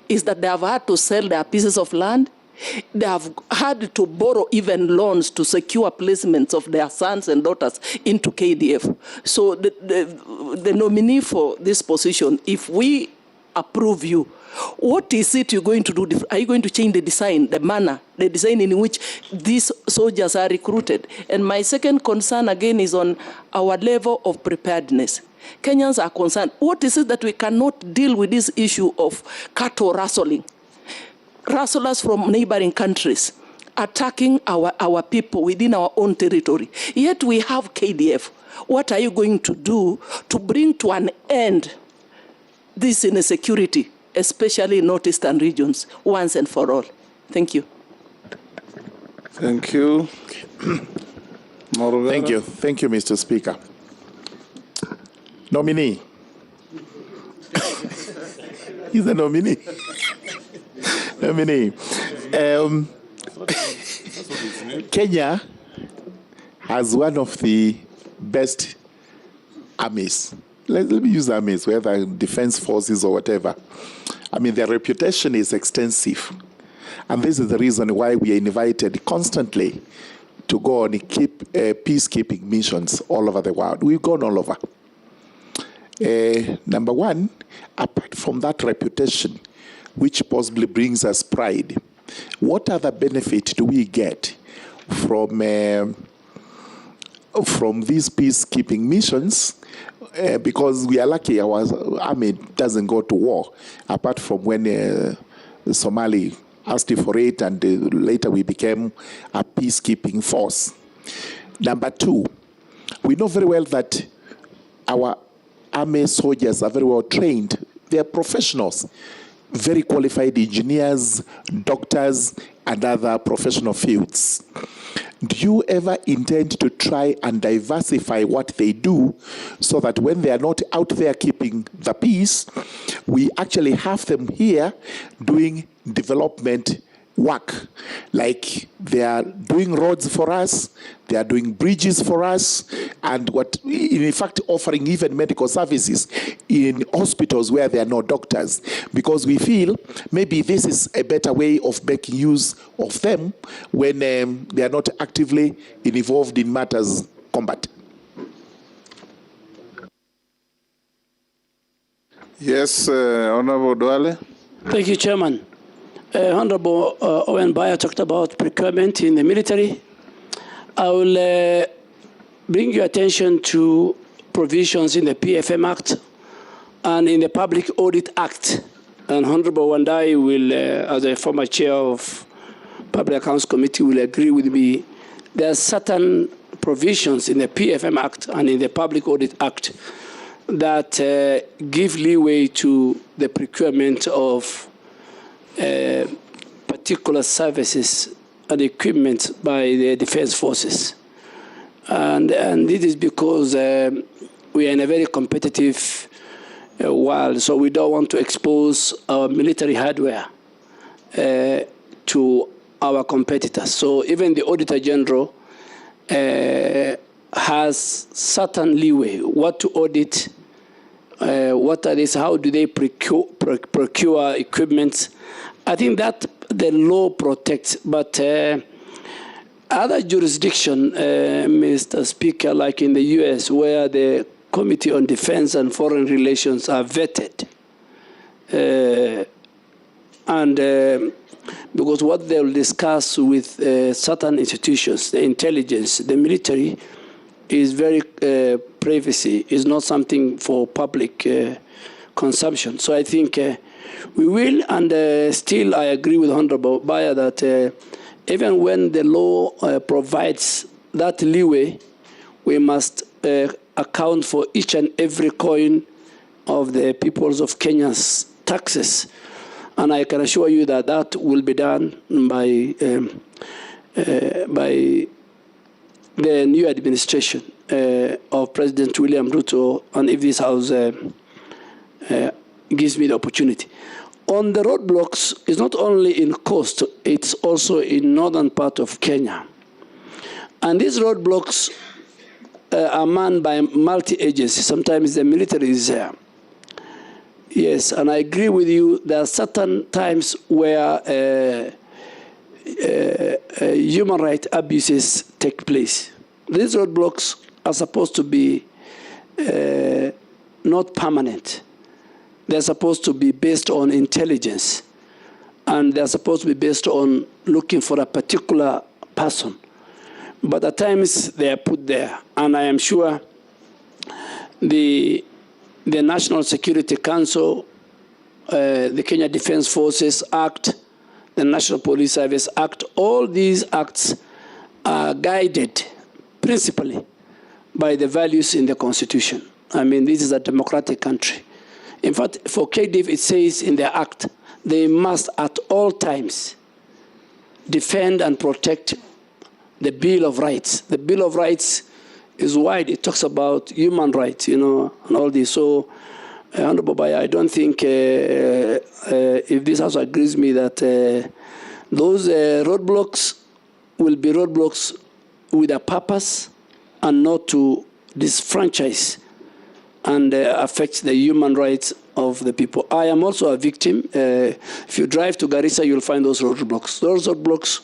is that they have had to sell their pieces of land. They have had to borrow even loans to secure placements of their sons and daughters into KDF. So the nominee for this position, if we approve you, what is it you're going to do? Are you going to change the design, the manner, the design in which these soldiers are recruited? And my second concern again is on our level of preparedness. Kenyans are concerned. What is it that we cannot deal with this issue of cattle rustling? Rustlers from neighboring countries attacking our people within our own territory. Yet we have KDF. What are you going to do to bring to an end this insecurity, especially in northeastern regions, once and for all? Thank you. Thank you. Thank you. Thank you, Mr. Speaker. Nominee. He's a nominee. Nominee. Kenya has one of the best armies. Let me use armies, whether defense forces or whatever. I mean, their reputation is extensive. And this is the reason why we are invited constantly to go and keep peacekeeping missions all over the world. We've gone all over. Number one, apart from that reputation, which possibly brings us pride, what other benefit do we get from these peacekeeping missions? Because we are lucky our army doesn't go to war, apart from when Somali asked for it, and later we became a peacekeeping force. Number two, we know very well that our army soldiers are very well trained. They are professionals, very qualified engineers, doctors, and other professional fields. Do you ever intend to try and diversify what they do so that when they are not out there keeping the peace, we actually have them here doing development work? Like they are doing roads for us, they are doing bridges for us, and in fact offering even medical services in hospitals where there are no doctors, because we feel maybe this is a better way of making use of them when they are not actively involved in matters combat. Yes, Honorable Duale. Thank you, Chairman. Honorable Owen Bayer talked about procurement in the military. I will bring your attention to provisions in the PFM Act and in the Public Audit Act. And Honorable Wandai will, as a former chair of Public Accounts Committee, will agree with me. There are certain provisions in the PFM Act and in the Public Audit Act that give leeway to the procurement of particular services and equipment by the defense forces. And this is because we are in a very competitive world, so we don't want to expose our military hardware to our competitors. So even the Auditor General has certain leeway, what to audit, what are these, how do they procure equipment. I think that the law protects, but other jurisdiction, Mr. Speaker, like in the US, where the Committee on Defense and Foreign Relations are vetted, because what they'll discuss with certain institutions, the intelligence, the military, is very privacy, is not something for public consumption. So I think we will, and still I agree with Honorable Bayer that even when the law provides that leeway, we must account for each and every coin of the peoples of Kenya's taxes. And I can assure you that that will be done by the new administration of President William Ruto, and if this House gives me the opportunity. On the roadblocks, it's not only in coast, it's also in northern part of Kenya. And these roadblocks are manned by multi-agencies. Sometimes the military is there. Yes, and I agree with you, there are certain times where human rights abuses take place. These roadblocks are supposed to be not permanent. They're supposed to be based on intelligence, and they're supposed to be based on looking for a particular person. But at times they are put there, and I am sure the National Security Council, the Kenya Defense Forces Act, the National Police Service Act, all these acts are guided principally by the values in the Constitution. I mean, this is a democratic country. In fact, for KDF, it says in the act, they must at all times defend and protect the Bill of Rights. The Bill of Rights is wide. It talks about human rights, you know, and all this. So, Honorable Baya, I don't think if this House agrees with me that those roadblocks will be roadblocks with a purpose and not to disfranchise and affect the human rights of the people. I am also a victim. If you drive to Garissa, you'll find those roadblocks. Those roadblocks,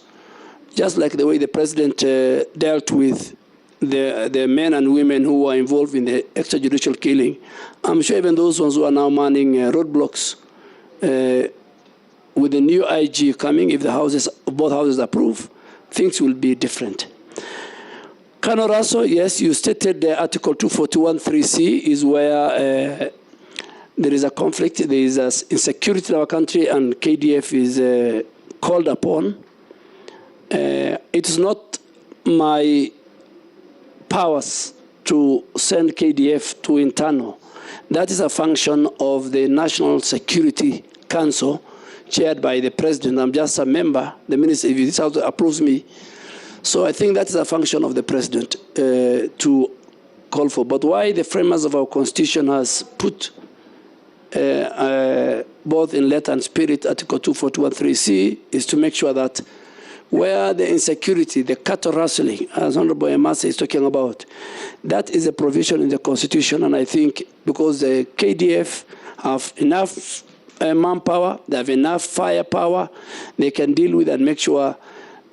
just like the way the president dealt with the men and women who were involved in the extrajudicial killing, I'm sure even those ones who are now manning roadblocks, with the new IG coming, if the houses, both houses approve, things will be different. Kanoraso, yes, you stated the Article 241(3)(c) is where there is a conflict, there is insecurity in our country, and KDF is called upon. It is not my powers to send KDF to internal. That is a function of the National Security Council, chaired by the President. I'm just a member. The minister, if this House approves me. So I think that is a function of the President to call for. But why the framers of our Constitution has put both in letter and spirit Article 241(3)(c) is to make sure that where the insecurity, the cattle rustling, as Honorable Emase is talking about, that is a provision in the Constitution. And I think because the KDF have enough manpower, they have enough firepower, they can deal with and make sure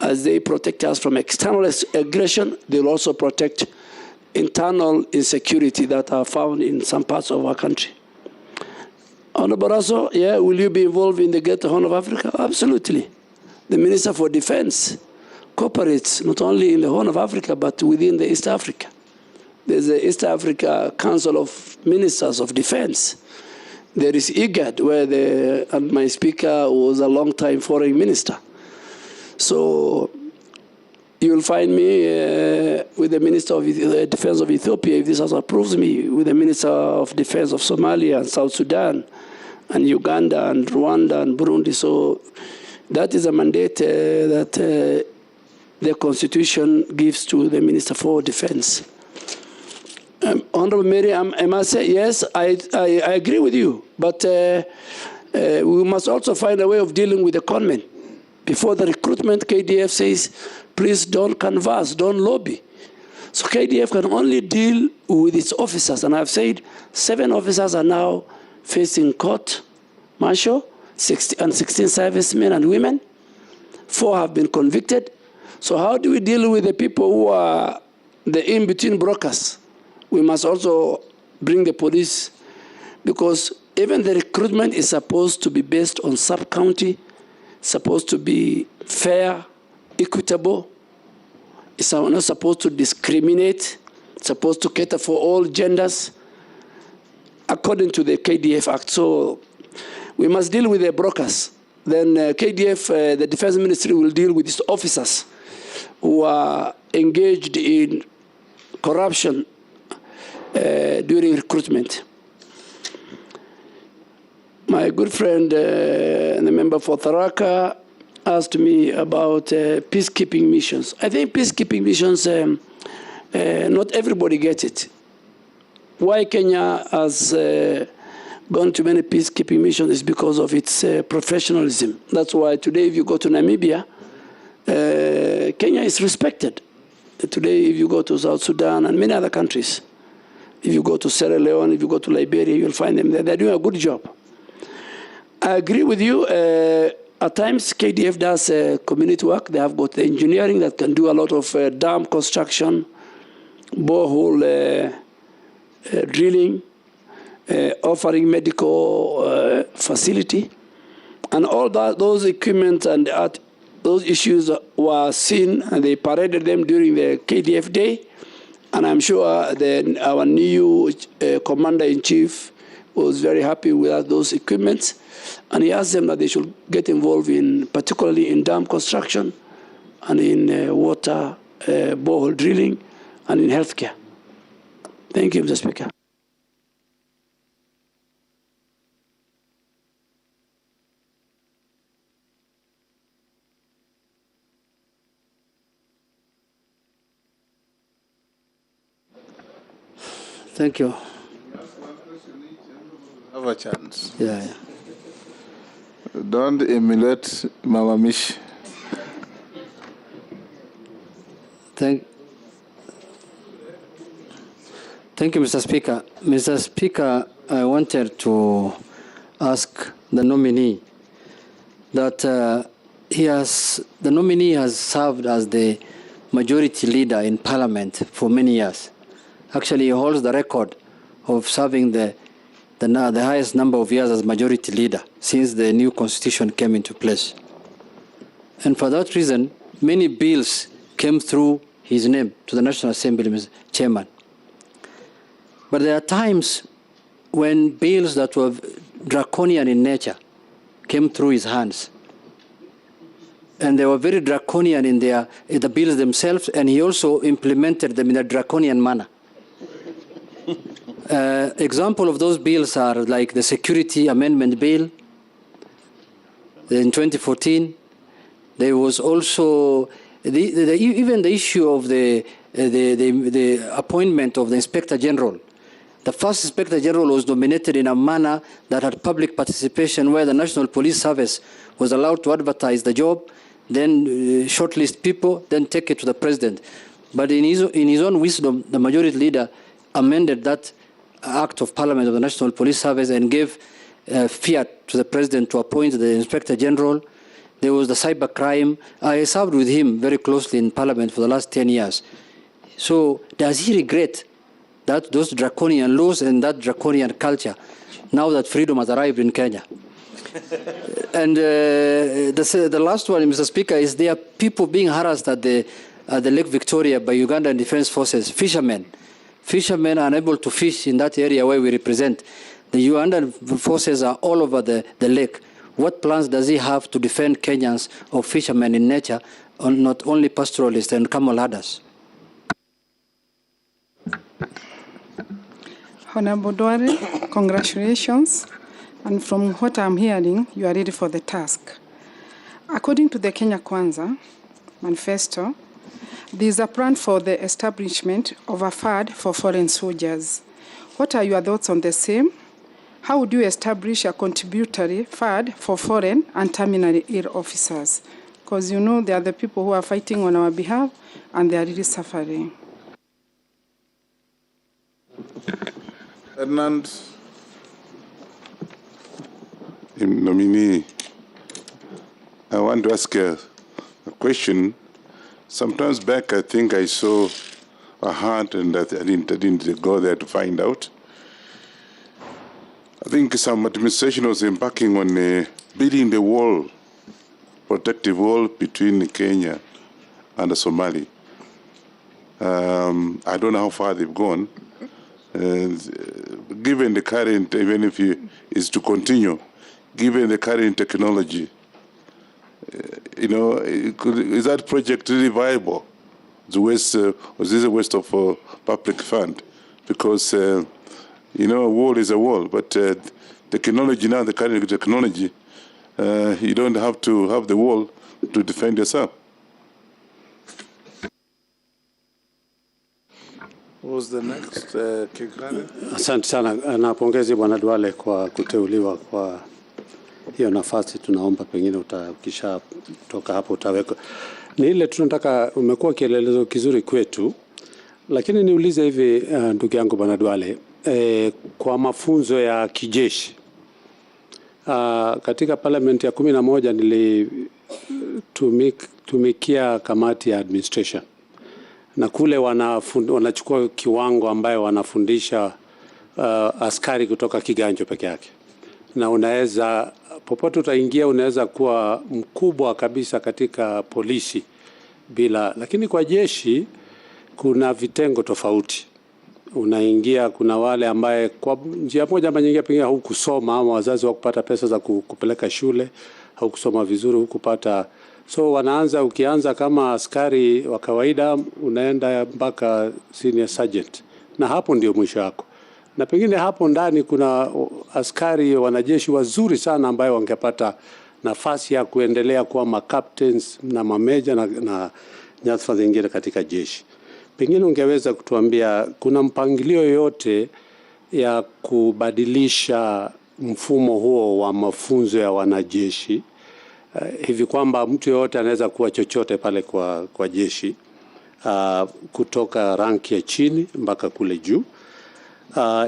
as they protect us from external aggression, they'll also protect internal insecurity that are found in some parts of our country. Honorable Raso, yeah, will you be involved in the Greater Horn of Africa? Absolutely. The Minister for Defense cooperates not only in the Horn of Africa, but within the East Africa. There's the East Africa Council of Ministers of Defense. There is IGAD, where and my speaker was a long-time foreign minister. So you'll find me with the Minister of Defense of Ethiopia, if this House approves me, with the Minister of Defense of Somalia and South Sudan and Uganda and Rwanda and Burundi. So that is a mandate that the Constitution gives to the Minister for Defense. Honorable Mary, I must say, yes, I agree with you, but we must also find a way of dealing with the conmen. Before the recruitment, KDF says, please don't canvass, don't lobby. So KDF can only deal with its officers. And I've said 7 officers are now facing court martial, 16 servicemen and women. 4 have been convicted. So how do we deal with the people who are the in-between brokers? We must also bring the police, because even the recruitment is supposed to be based on sub-county, supposed to be fair, equitable. It's not supposed to discriminate. It's supposed to cater for all genders, according to the KDF Act. So we must deal with the brokers. Then KDF, the Defense Ministry, will deal with its officers who are engaged in corruption during recruitment. My good friend and the member for Tharaka asked me about peacekeeping missions. I think peacekeeping missions, not everybody gets it. Why Kenya has gone to many peacekeeping missions is because of its professionalism. That's why today if you go to Namibia, Kenya is respected. Today if you go to South Sudan and many other countries, if you go to Sierra Leone, if you go to Liberia, you'll find them there. They're doing a good job. I agree with you. At times, KDF does community work. They have got the engineering that can do a lot of dam construction, borehole drilling, offering medical facility. And all that, those equipment and those issues were seen, and they paraded them during the KDF day. And I'm sure our new commander-in-chief was very happy with those equipments. And he asked them that they should get involved in, particularly in dam construction and in water borehole drilling and in healthcare. Thank you, Mr. Speaker. Thank you. Have a chance. Yeah. Don't emulate Mama Mish. Thank you, Mr. Speaker. Mr. Speaker, I wanted to ask the nominee that the nominee has served as the majority leader in Parliament for many years. Actually, he holds the record of serving the highest number of years as majority leader since the new constitution came into place. And for that reason, many bills came through his name to the National Assembly, Mr. Chairman. But there are times when bills that were draconian in nature came through his hands. And they were very draconian in the bills themselves, and he also implemented them in a draconian manner. Example of those bills are like the Security Amendment Bill in 2014. There was also even the issue of the appointment of the Inspector General. The first Inspector General was nominated in a manner that had public participation, where the National Police Service was allowed to advertise the job, then shortlist people, then take it to the President. But in his own wisdom, the majority leader amended that Act of Parliament of the National Police Service and gave fiat to the President to appoint the Inspector General. There was the cybercrime. I served with him very closely in Parliament for the last 10 years. So does he regret that those draconian laws and that draconian culture now that freedom has arrived in Kenya? And the last one, Mr. Speaker, is there are people being harassed at the Lake Victoria by Ugandan Defense Forces, fishermen. Fishermen are unable to fish in that area where we represent. The Ugandan forces are all over the lake. What plans does he have to defend Kenyans or fishermen in nature, not only pastoralists and camel herders? Honorable Duale, congratulations. And from what I'm hearing, you are ready for the task. According to the Kenya Kwanza manifesto, there is a plan for the establishment of a fund for foreign soldiers. What are your thoughts on the same? How would you establish a contributory fund for foreign and terminally ill officers? Because you know they are the people who are fighting on our behalf and they are really suffering. Fernand. Nominee, I want to ask a question. Sometimes back, I think I saw a hunt, and I didn't go there to find out. I think some administration was embarking on building the wall, protective wall between Kenya and Somalia. I don't know how far they've gone. Given the current, even if it is to continue, given the current technology, is that project really viable? Was this a waste of public fund because, you know, a wall is a wall, but technology now, the current technology, you don't have to have the wall to defend yourself. Who's the next? Kigane? Asante sana, napongezi Bwana Duale kwa kuteuliwa kwa hiyo nafasi. Tunaomba pengine ukisha toka hapo utaweka. Ni ile tunataka, umekuwa kielelezo kizuri kwetu, lakini niulize hivi ndugu yangu Bwana Duale, kwa mafunzo ya kijeshi katika parliament ya 11 nilitumikia kamati ya administration, na kule wanachukua kiwango ambayo wanafundisha askari kutoka kiganjo peke yake, na unaweza popote utaingia unaweza kuwa mkubwa kabisa katika polisi bila. Lakini kwa jeshi kuna vitengo tofauti. Unaingia, kuna wale ambaye kwa njia moja ama nyingine pengine hukusoma, ama wazazi wakupata pesa za kupeleka shule, hukusoma vizuri, hukupata. So wanaanza, ukianza kama askari wa kawaida unaenda mpaka senior sergeant, na hapo ndio mwisho wako. Na pengine hapo ndani kuna askari wanajeshi wazuri sana ambayo wangepata nafasi ya kuendelea kuwa captains na mameja na nyadhifa zingine katika jeshi. Pengine ungeweza kutuambia kuna mpangilio yote ya kubadilisha mfumo huo wa mafunzo ya wanajeshi hivi kwamba mtu yote anaweza kuwa chochote pale kwa jeshi, kutoka ranki ya chini mpaka kule juu.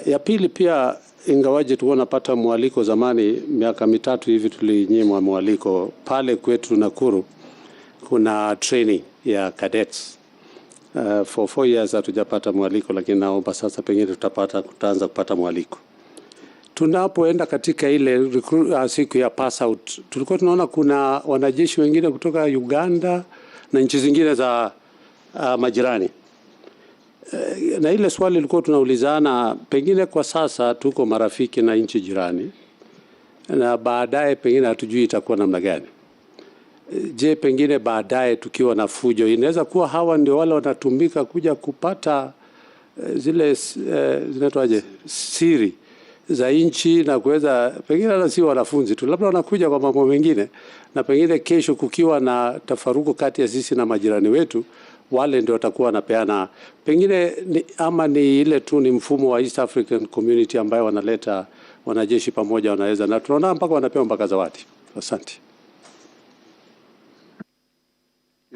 Ya pili pia, ingawaje tulikuwa napata mwaliko zamani, miaka mitatu hivi tulinyimwa mwaliko pale kwetu Nakuru. Kuna training ya cadets for 4 years hatujapata mwaliko, lakini naomba sasa pengine tutaanza kupata mwaliko. Tunapoenda katika ile siku ya pass out, tulikuwa tunaona kuna wanajeshi wengine kutoka Uganda na nchi zingine za majirani. Na ile swali lilikuwa tunaulizana, pengine kwa sasa tuko marafiki na nchi jirani, na baadaye pengine hatujui itakuwa namna gani. Je, pengine baadaye tukiwa na fujo, inaweza kuwa hawa ndio wale wanatumika kuja kupata zile zinatoaje siri za nchi, na kuweza pengine hata si wanafunzi tu, labda wanakuja kwa mambo mengine, na pengine kesho kukiwa na tafaruku kati ya sisi na majirani wetu, wale ndio watakuwa wanapeana pengine ama ni ile tu ni mfumo wa East African Community ambayo wanaleta wanajeshi pamoja, wanaweza, na tunaona mpaka wanapewa mpaka zawadi. Asante.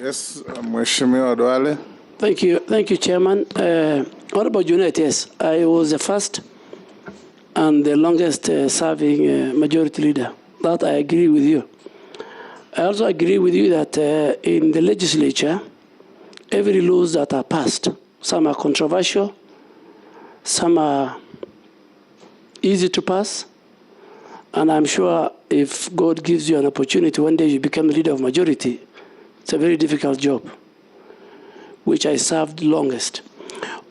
Yes, Mheshimiwa Duale. Thank you, Chairman. Honorable Junet, yes, I was the first and the longest serving majority leader. That I agree with you. I also agree with you that in the legislature, every laws that are passed, some are controversial, some are easy to pass, and I'm sure if God gives you an opportunity, one day you become the leader of majority. It's a very difficult job, which I served longest.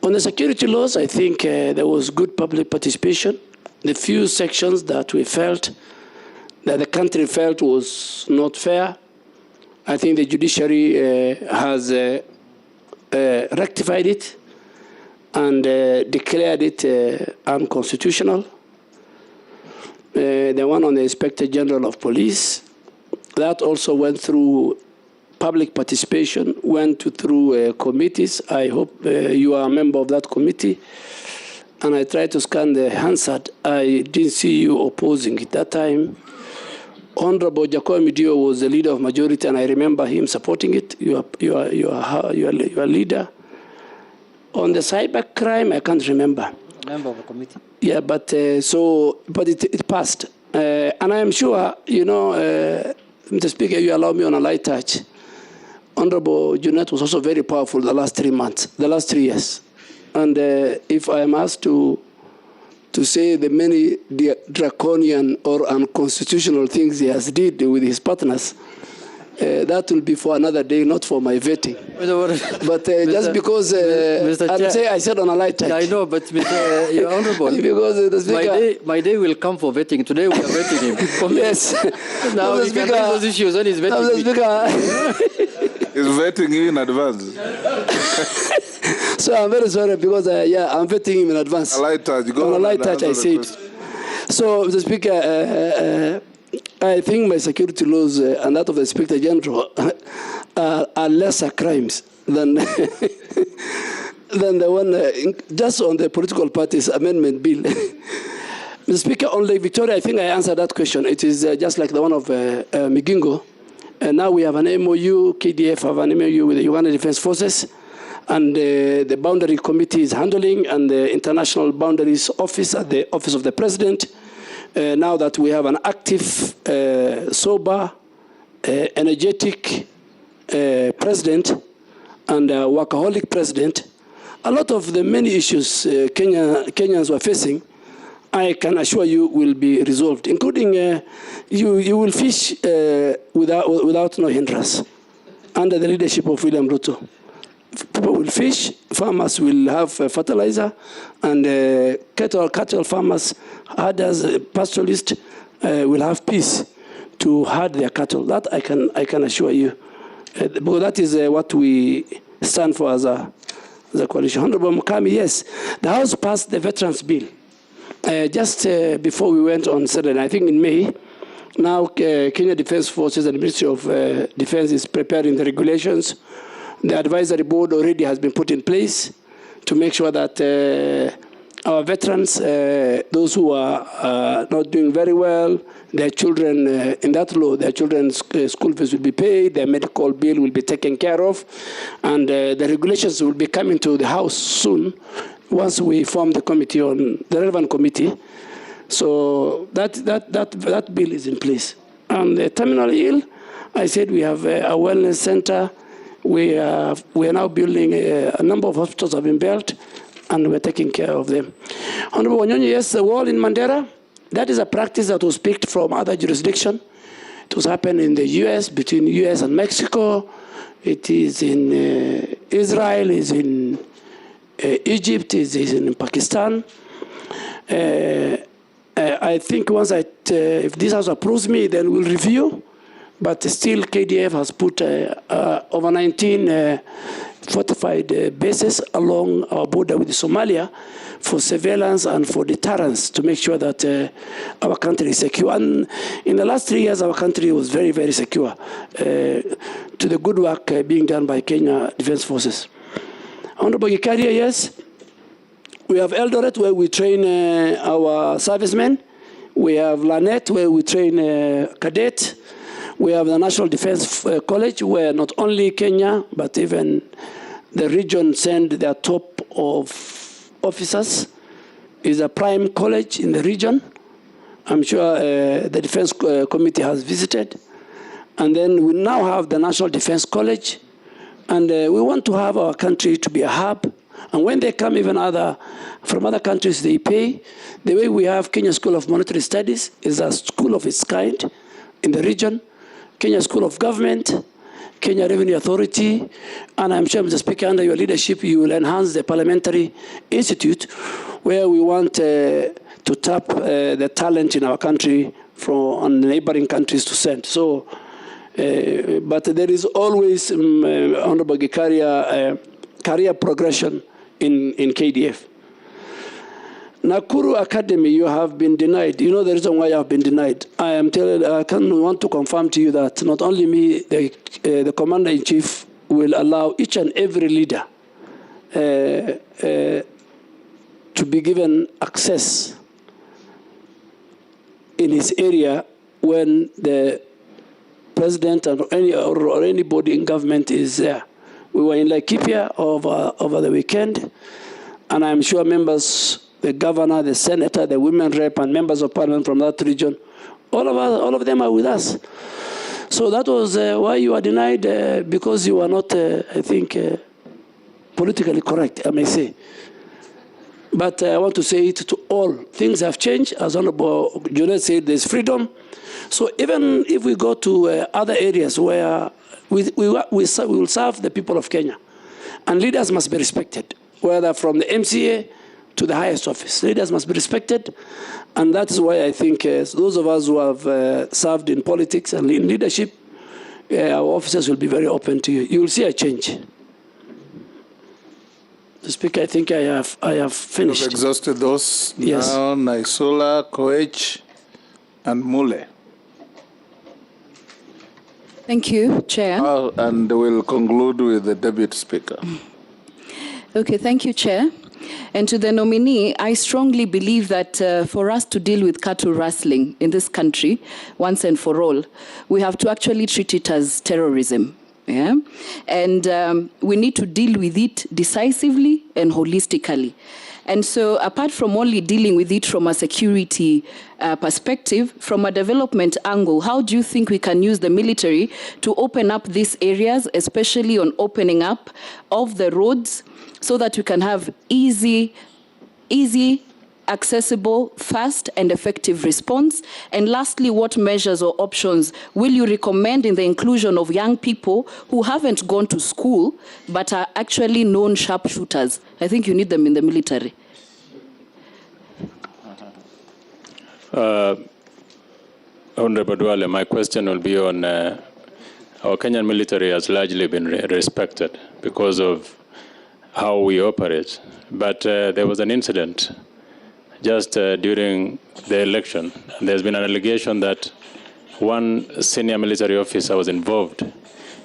On the security laws, I think there was good public participation. The few sections that we felt, that the country felt was not fair, I think the judiciary has rectified it and declared it unconstitutional. The one on the Inspector General of Police, that also went through public participation, went through committees. I hope you are a member of that committee. And I tried to scan the Hansard. I didn't see you opposing it that time. Honorable Jacob Midio was the leader of majority, and I remember him supporting it. You are leader. On the cyber crime, I can't remember. Member of the committee. Yeah, but it passed. And I am sure, you know, Mr. Speaker, you allow me on a light touch. Honorable Junet was also very powerful the last 3 months, the last 3 years. And if I am asked to say the many draconian or unconstitutional things he has did with his partners, that will be for another day, not for my vetting. But just because I said on a light touch. Yeah, I know, but Mr. You're honorable. Because the Speaker, my day will come for vetting. Today we are vetting him. Yes. Now we can raise those issues when he's vetting me. He's vetting you in advance. So I'm very sorry because, I'm vetting him in advance. A light touch. On a light touch, I said. So, Mr. Speaker, I think my security laws and that of the Inspector General are lesser crimes than than the one just on the political parties amendment bill. Mr. Speaker, on Lake Victoria, I think I answered that question. It is just like the one of Migingo. And now we have an MOU, KDF have an MOU with the Uganda Defense Forces, and the boundary committee is handling, and the International Boundaries Office at the Office of the President. Now that we have an active, sober, energetic president and a workaholic president, a lot of the many issues Kenyans were facing, I can assure you will be resolved, including you will fish without no hindrance under the leadership of William Ruto. People will fish, farmers will have fertilizer, and cattle farmers, herders, pastoralists will have peace to herd their cattle. That I can assure you, because that is what we stand for as a coalition. Honorable Mukami, yes, the House passed the Veterans Bill just before we went on Saturday, I think in May. Now Kenya Defense Forces and the Ministry of Defense is preparing the regulations. The advisory board already has been put in place to make sure that our veterans, those who are not doing very well, their children, in that law, their children's school fees will be paid, their medical bill will be taken care of, and the regulations will be coming to the House soon once we form the committee on the relevant committee. So that bill is in place. And the terminal ill, I said we have a wellness center. We are now building a number of hospitals have been built, and we're taking care of them. Honorable Wanyonyi, yes, the wall in Mandera, that is a practice that was picked from other jurisdictions. It was happened in the U.S., between U.S. and Mexico. It is in Israel, is in Egypt, is in Pakistan. I think once if this House approves me, then we'll review. But still, KDF has put over 19 fortified bases along our border with Somalia for surveillance and for deterrence to make sure that our country is secure. And in the last 3 years, our country was very, very secure to the good work being done by Kenya Defense Forces. Honorable Gikaria, yes, we have Eldoret where we train our servicemen. We have Lanet where we train cadet. We have the National Defense College where not only Kenya, but even the region send their top of officers. It's a prime college in the region. I'm sure the Defense Committee has visited. And then we now have the National Defense College. And we want to have our country to be a hub. And when they come even from other countries, they pay. The way we have Kenya School of Monetary Studies is a school of its kind in the region. Kenya School of Government, Kenya Revenue Authority, and I'm sure, Mr. Speaker, under your leadership, you will enhance the Parliamentary Institute, where we want to tap the talent in our country from neighboring countries to send. So, but there is always, Honorable Gikaria, career progression in KDF. Nakuru Academy, you have been denied. You know the reason why you have been denied. I want to confirm to you that not only me, the Commander-in-Chief will allow each and every leader to be given access in his area when the president or anybody in government is there. We were in Laikipia over the weekend, and I'm sure members, the governor, the senator, the women rep, and members of parliament from that region, all of them are with us. So that was why you were denied, because you were not, I think, politically correct, I may say. But I want to say it to all. Things have changed. As Honorable Juliet said, there's freedom. So even if we go to other areas where we will serve the people of Kenya, and leaders must be respected, whether from the MCA to the highest office. Leaders must be respected, and that is why I think those of us who have served in politics and in leadership, our officers will be very open to you. You will see a change. Speaker, I think I have finished. You've exhausted those. Yes. Now, Naisula, Koech, and Mule. Thank you, Chair. And we'll conclude with the Deputy Speaker. Okay, thank you, Chair. And to the nominee, I strongly believe that for us to deal with cattle rustling in this country, once and for all, we have to actually treat it as terrorism. Yeah? And we need to deal with it decisively and holistically. And so apart from only dealing with it from a security perspective, from a development angle, how do you think we can use the military to open up these areas, especially on opening up of the roads, so that we can have easy, accessible, fast, and effective response? And lastly, what measures or options will you recommend in the inclusion of young people who haven't gone to school but are actually known sharpshooters? I think you need them in the military. Honorable Duale, my question will be on our Kenyan military has largely been respected because of how we operate. But there was an incident just during the election. There's been an allegation that one senior military officer was involved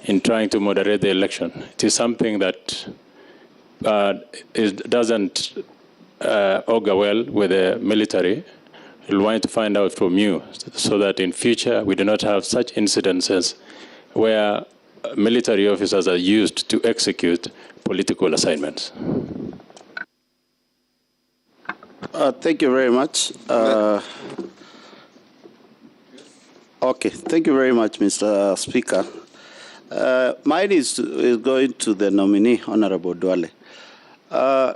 in trying to moderate the election. It is something that doesn't augur well with the military. We'll want to find out from you so that in future we do not have such incidences where military officers are used to execute political assignments. Thank you very much. Okay, thank you very much, Mr. Speaker. Mine is going to the nominee, Honorable Duale.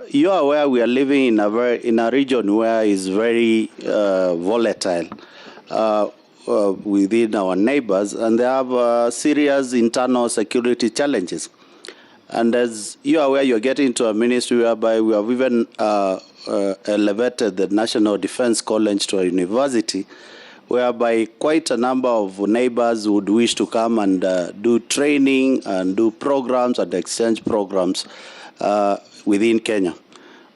You are aware we are living in a region where it's very volatile within our neighbors, and they have serious internal security challenges. And as you are aware, you're getting into a ministry whereby we have even elevated the National Defense College to a university, whereby quite a number of neighbors would wish to come and do training and do programs and exchange programs within Kenya.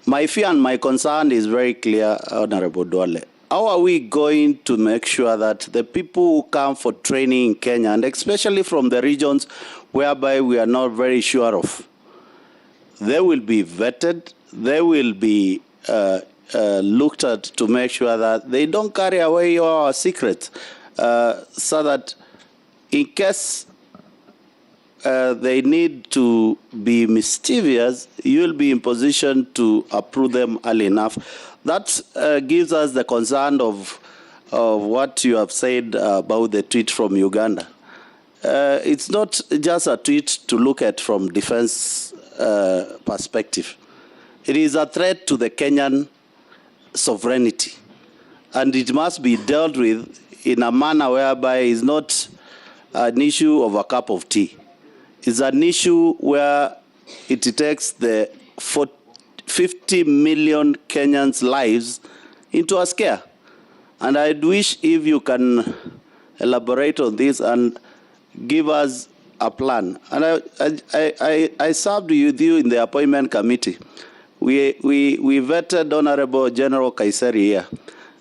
My fear and my concern is very clear, Honorable Duale. How are we going to make sure that the people who come for training in Kenya, and especially from the regions whereby we are not very sure of, they will be vetted, they will be looked at to make sure that they don't carry away our secrets, so that in case they need to be mischievous, you'll be in position to approve them early enough. That gives us the concern of what you have said about the tweet from Uganda. It's not just a tweet to look at from defense perspective. It is a threat to the Kenyan sovereignty, and it must be dealt with in a manner whereby it's not an issue of a cup of tea. It's an issue where it takes the 50 million Kenyans' lives into a scare. And I'd wish if you can elaborate on this and give us a plan. And I served with you in the appointment committee. We vetted Honorable General Kaiseri here.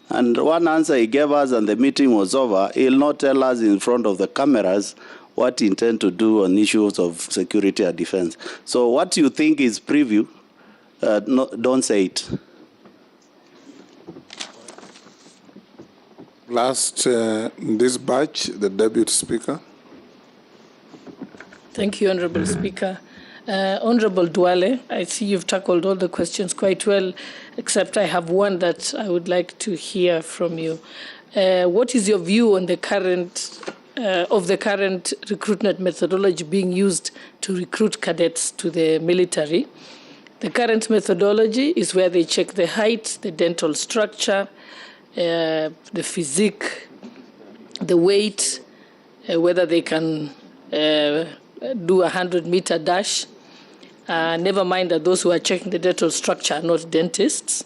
And one answer he gave us and the meeting was over, he'll not tell us in front of the cameras what he intends to do on issues of security and defense. So what you think is preview, no, don't say it. Last, this batch, the Deputy Speaker. Thank you, Honorable Speaker. Honorable Duale, I see you've tackled all the questions quite well, except I have one that I would like to hear from you. What is your view on the current recruitment methodology being used to recruit cadets to the military? The current methodology is where they check the height, the dental structure, the physique, the weight, whether they can do a 100-meter dash. Never mind that those who are checking the dental structure are not dentists,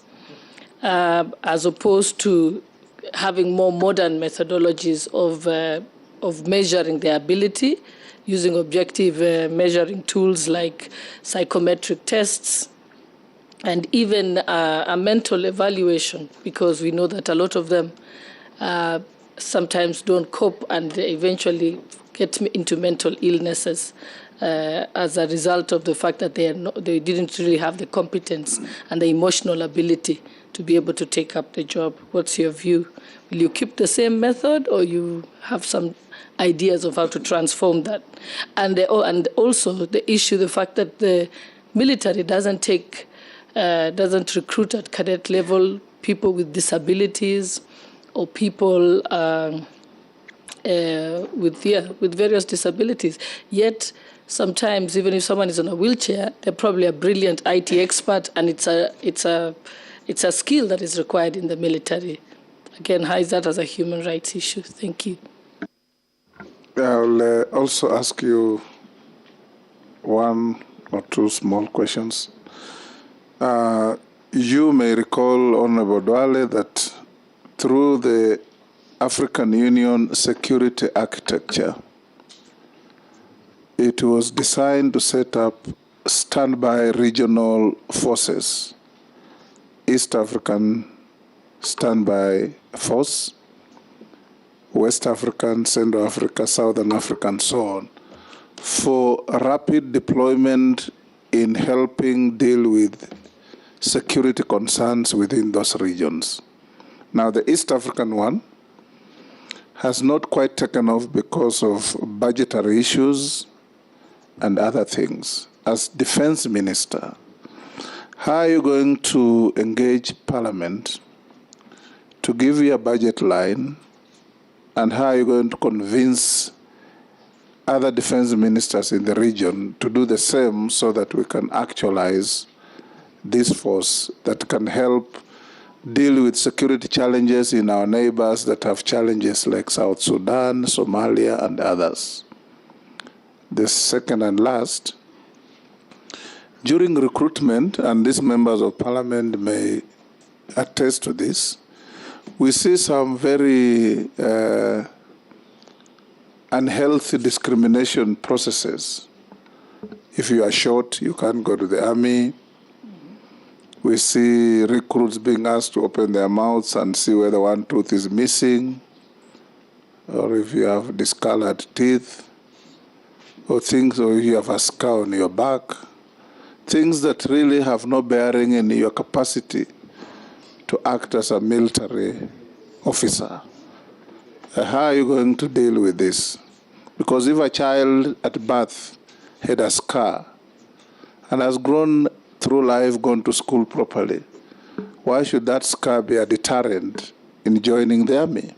as opposed to having more modern methodologies of measuring their ability using objective measuring tools like psychometric tests, and even a mental evaluation, because we know that a lot of them sometimes don't cope and they eventually get into mental illnesses as a result of the fact that they didn't really have the competence and the emotional ability to be able to take up the job. What's your view? Will you keep the same method, or you have some ideas of how to transform that? And also the issue, the fact that the military doesn't recruit at cadet level people with disabilities or people with various disabilities. Yet sometimes, even if someone is on a wheelchair, they're probably a brilliant IT expert, and it's a skill that is required in the military. Again, how is that as a human rights issue? Thank you. I'll also ask you one or two small questions. You may recall, Honorable Duale, that through the African Union security architecture, it was designed to set up standby regional forces, East African Standby Force, West African, Central Africa, Southern Africa, and so on, for rapid deployment in helping deal with security concerns within those regions. Now, the East African one has not quite taken off because of budgetary issues and other things. As Defense Minister, how are you going to engage Parliament to give you a budget line, and how are you going to convince other defense ministers in the region to do the same so that we can actualize this force that can help deal with security challenges in our neighbors that have challenges like South Sudan, Somalia, and others? The second and last, during recruitment, and these members of Parliament may attest to this, we see some very unhealthy discrimination processes. If you are short, you can't go to the army. We see recruits being asked to open their mouths and see whether one tooth is missing, or if you have discolored teeth, or things, or if you have a scar on your back, things that really have no bearing in your capacity to act as a military officer. How are you going to deal with this? Because if a child at birth had a scar and has grown through life, gone to school properly, why should that scar be a deterrent in joining the army?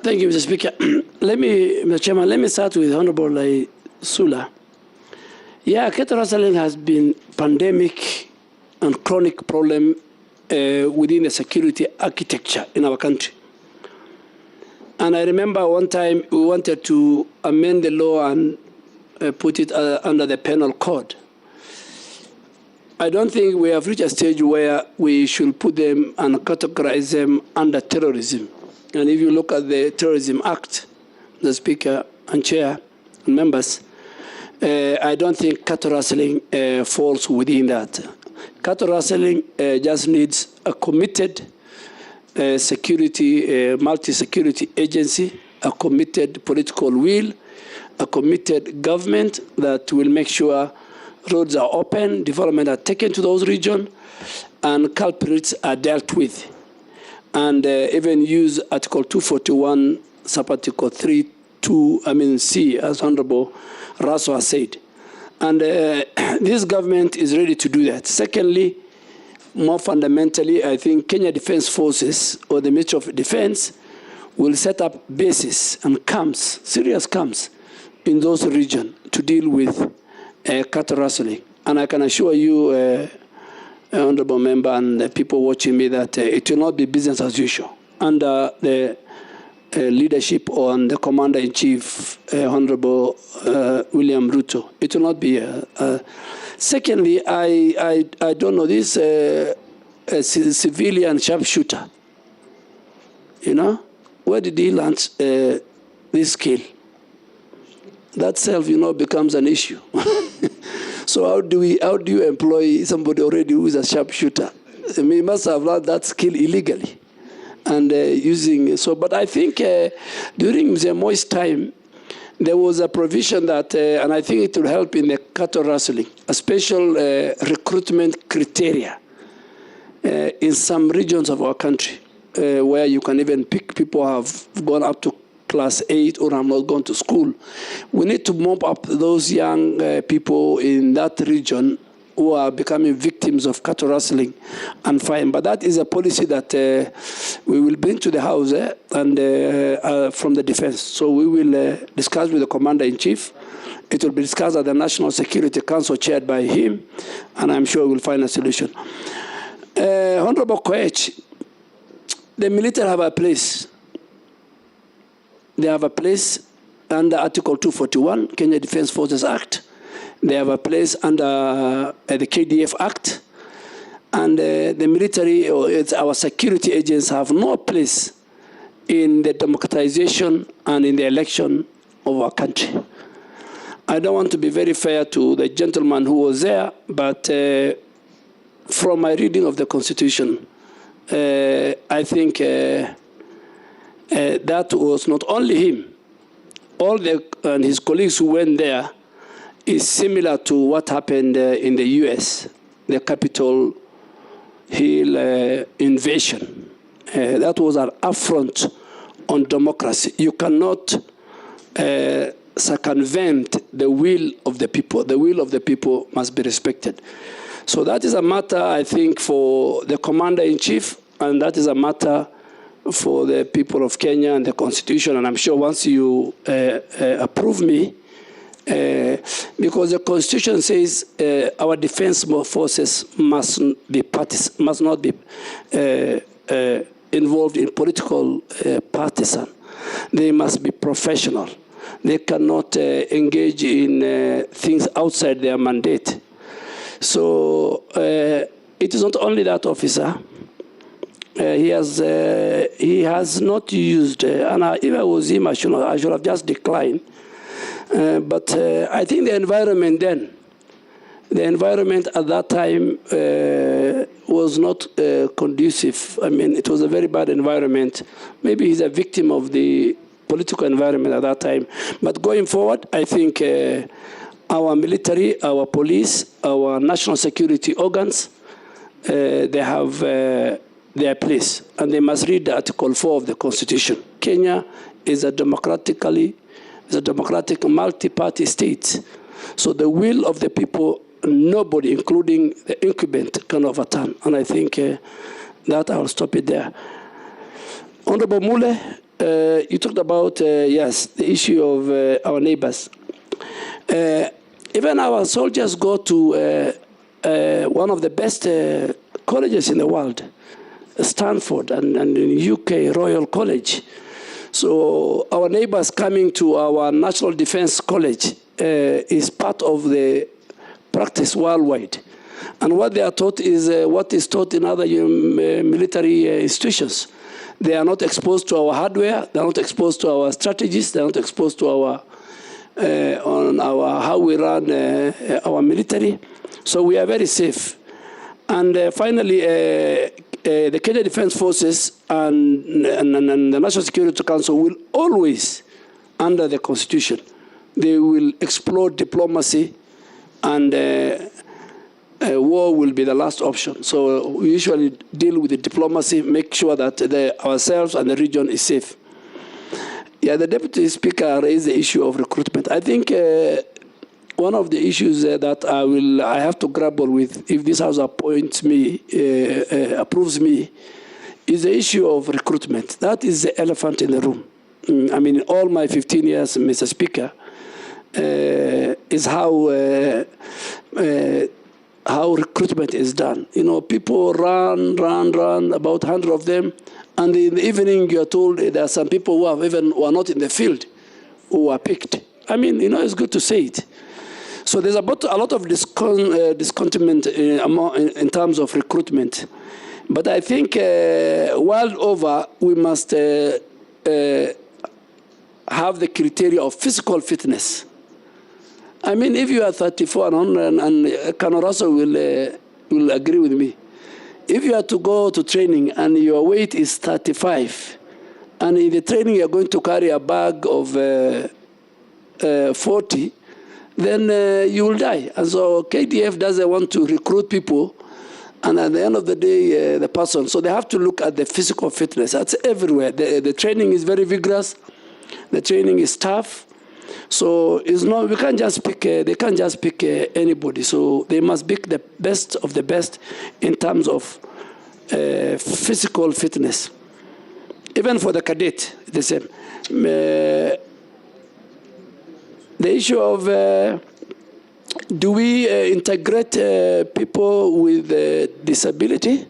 Thank you, Mr. Speaker. Mr. Chairman, let me start with Honorable Sula. Yeah, cattle rustling has been pandemic and chronic problem within the security architecture in our country. And I remember one time we wanted to amend the law and put it under the penal code. I don't think we have reached a stage where we should put them and categorize them under terrorism. And if you look at the Terrorism Act, the Speaker and Chair and members, I don't think cattle rustling falls within that. Cattle rustling just needs a committed multi-security agency, a committed political will, a committed government that will make sure roads are open, development are taken to those regions, and culprits are dealt with. And even use Article 241, Sub-Article 3, C, as Honorable Raso has said. And this government is ready to do that. Secondly, more fundamentally, I think Kenya Defense Forces or the Ministry of Defense will set up bases and camps, serious camps, in those regions to deal with cattle rustling. And I can assure you, Honorable Member and the people watching me, that it will not be business as usual. Under the leadership on the Commander-in-Chief, Honorable William Ruto, it will not be. Secondly, I don't know, this civilian sharpshooter, where did he learn this skill? that self, becomes an issue. So how do you employ somebody already who is a sharpshooter? I mean, he must have learned that skill illegally. And but I think during Mzee Moi's time, there was a provision that, and I think it will help in the cattle rustling, a special recruitment criteria in some regions of our country, where you can even pick people who have gone up to class 8 or have not gone to school. We need to mop up those young people in that region who are becoming victims of cattle rustling and fine. But that is a policy that we will bring to the House and from the defense. So we will discuss with the Commander-in-Chief. It will be discussed at the National Security Council chaired by him, and I'm sure we'll find a solution. Honorable Koech, the military have a place. They have a place under Article 241, Kenya Defence Forces Act. They have a place under the KDF Act. And the military, or our security agents, have no place in the democratization and in the election of our country. I don't want to be very fair to the gentleman who was there, but from my reading of the Constitution, I think that was not only him. All and his colleagues who went there is similar to what happened in the U.S., the Capitol Hill invasion. That was an affront on democracy. You cannot circumvent the will of the people. The will of the people must be respected. So that is a matter, I think, for the Commander-in-Chief, and that is a matter for the people of Kenya and the Constitution. And I'm sure once you approve me, because the Constitution says our defense forces must not be involved in political partisan. They must be professional. They cannot engage in things outside their mandate. So it is not only that officer. He has not used, and if I was him, I should have just declined. But I think the environment at that time was not conducive. I mean, it was a very bad environment. Maybe he's a victim of the political environment at that time. But going forward, I think our military, our police, our national security organs, they have their place, and they must read Article 4 of the Constitution. Kenya is a democratic multi-party state. So the will of the people, nobody, including the incumbent, can overturn. And I think that I'll stop it there. Honorable Mule, you talked about, yes, the issue of our neighbors. Even our soldiers go to one of the best colleges in the world, Stanford, and in UK, Royal College. So our neighbors coming to our National Defense College is part of the practice worldwide. And what they are taught is what is taught in other military institutions. They are not exposed to our hardware. They are not exposed to our strategies. They are not exposed to how we run our military. So we are very safe. And finally, the Kenya Defence Forces and the National Security Council will always, under the Constitution, they will explore diplomacy, and war will be the last option. So we usually deal with the diplomacy, make sure that ourselves and the region is safe. Yeah, the Deputy Speaker raised the issue of recruitment. I think one of the issues that I have to grapple with if this House appoints me, approves me, is the issue of recruitment. That is the elephant in the room. I mean, in all my 15 years, Mr. Speaker, is how recruitment is done. You know, people run, about 100 of them, and in the evening you're told there are some people who are not in the field who are picked. I mean, you know, it's good to say it. So there's a lot of discontentment in terms of recruitment. But I think world over, we must have the criteria of physical fitness I mean, if you are 34 and Kanoraso will agree with me. If you are to go to training and your weight is 35, and in the training you're going to carry a bag of 40, then you will die. And so KDF doesn't want to recruit people, and at the end of the day, the person. So they have to look at the physical fitness. That's everywhere. The training is very vigorous. The training is tough. So it's not, we can't just pick, they can't just pick anybody. So they must pick the best of the best in terms of physical fitness. Even for the cadet, the same. The issue of do we integrate people with disability?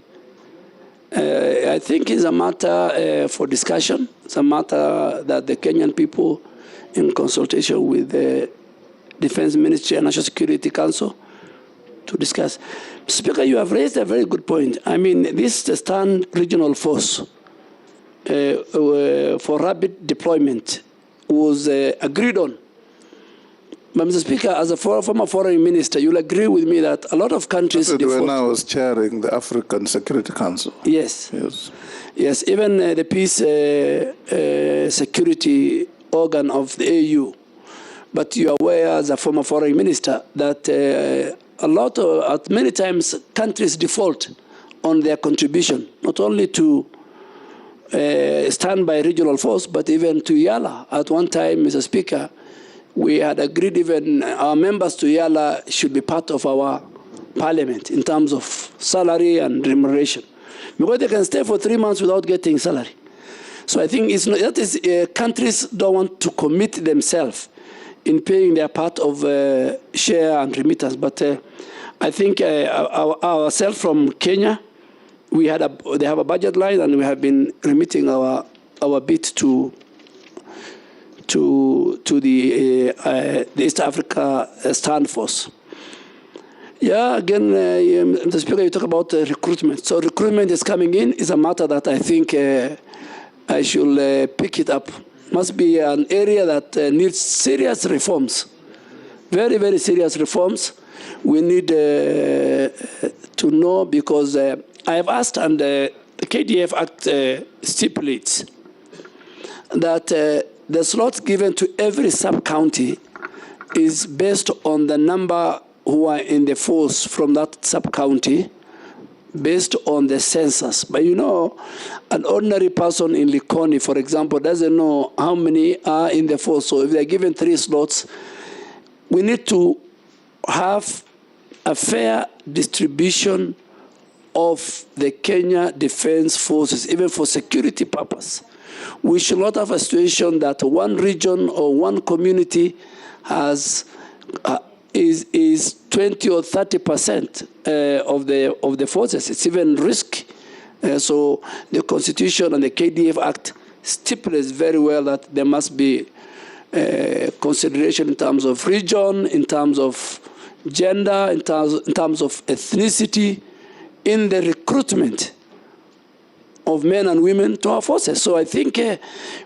I think it's a matter for discussion. It's a matter that the Kenyan people, in consultation with the Defense Ministry and National Security Council, to discuss. Speaker, you have raised a very good point. I mean, this stand regional force for rapid deployment was agreed on. But Mr. Speaker, as a former foreign minister, you'll agree with me that a lot of countries default. When I was chairing the African Security Council. Yes. Yes, even the peace security organ of the AU. But you are aware as a former foreign minister that many times countries default on their contribution, not only to stand by regional force, but even to YALA. At one time, Mr. Speaker, we had agreed even our members to YALA should be part of our parliament in terms of salary and remuneration, because they can stay for 3 months without getting salary. So I think it's not, that is, countries don't want to commit themselves in paying their part of share and remittance. But I think ourselves from Kenya, they have a budget line, and we have been remitting our bit to the East Africa Stand Force. Yeah, again, Mr. Speaker, you talk about recruitment. So recruitment is coming in. Is a matter that I think I should pick it up. Must be an area that needs serious reforms, very, very serious reforms. We need to know, because I have asked, and the KDF Act stipulates that the slots given to every sub-county is based on the number who are in the force from that sub-county, based on the census. But you know, an ordinary person in Likoni, for example, doesn't know how many are in the force. So if they're given 3 slots, we need to have a fair distribution of the Kenya Defense Forces, even for security purpose. We should not have a situation that one region or one community has is 20 or 30% of the forces. It's even risky. So the Constitution and the KDF Act stipulates very well that there must be consideration in terms of region, in terms of gender, in terms of ethnicity, in the recruitment of men and women to our forces. So I think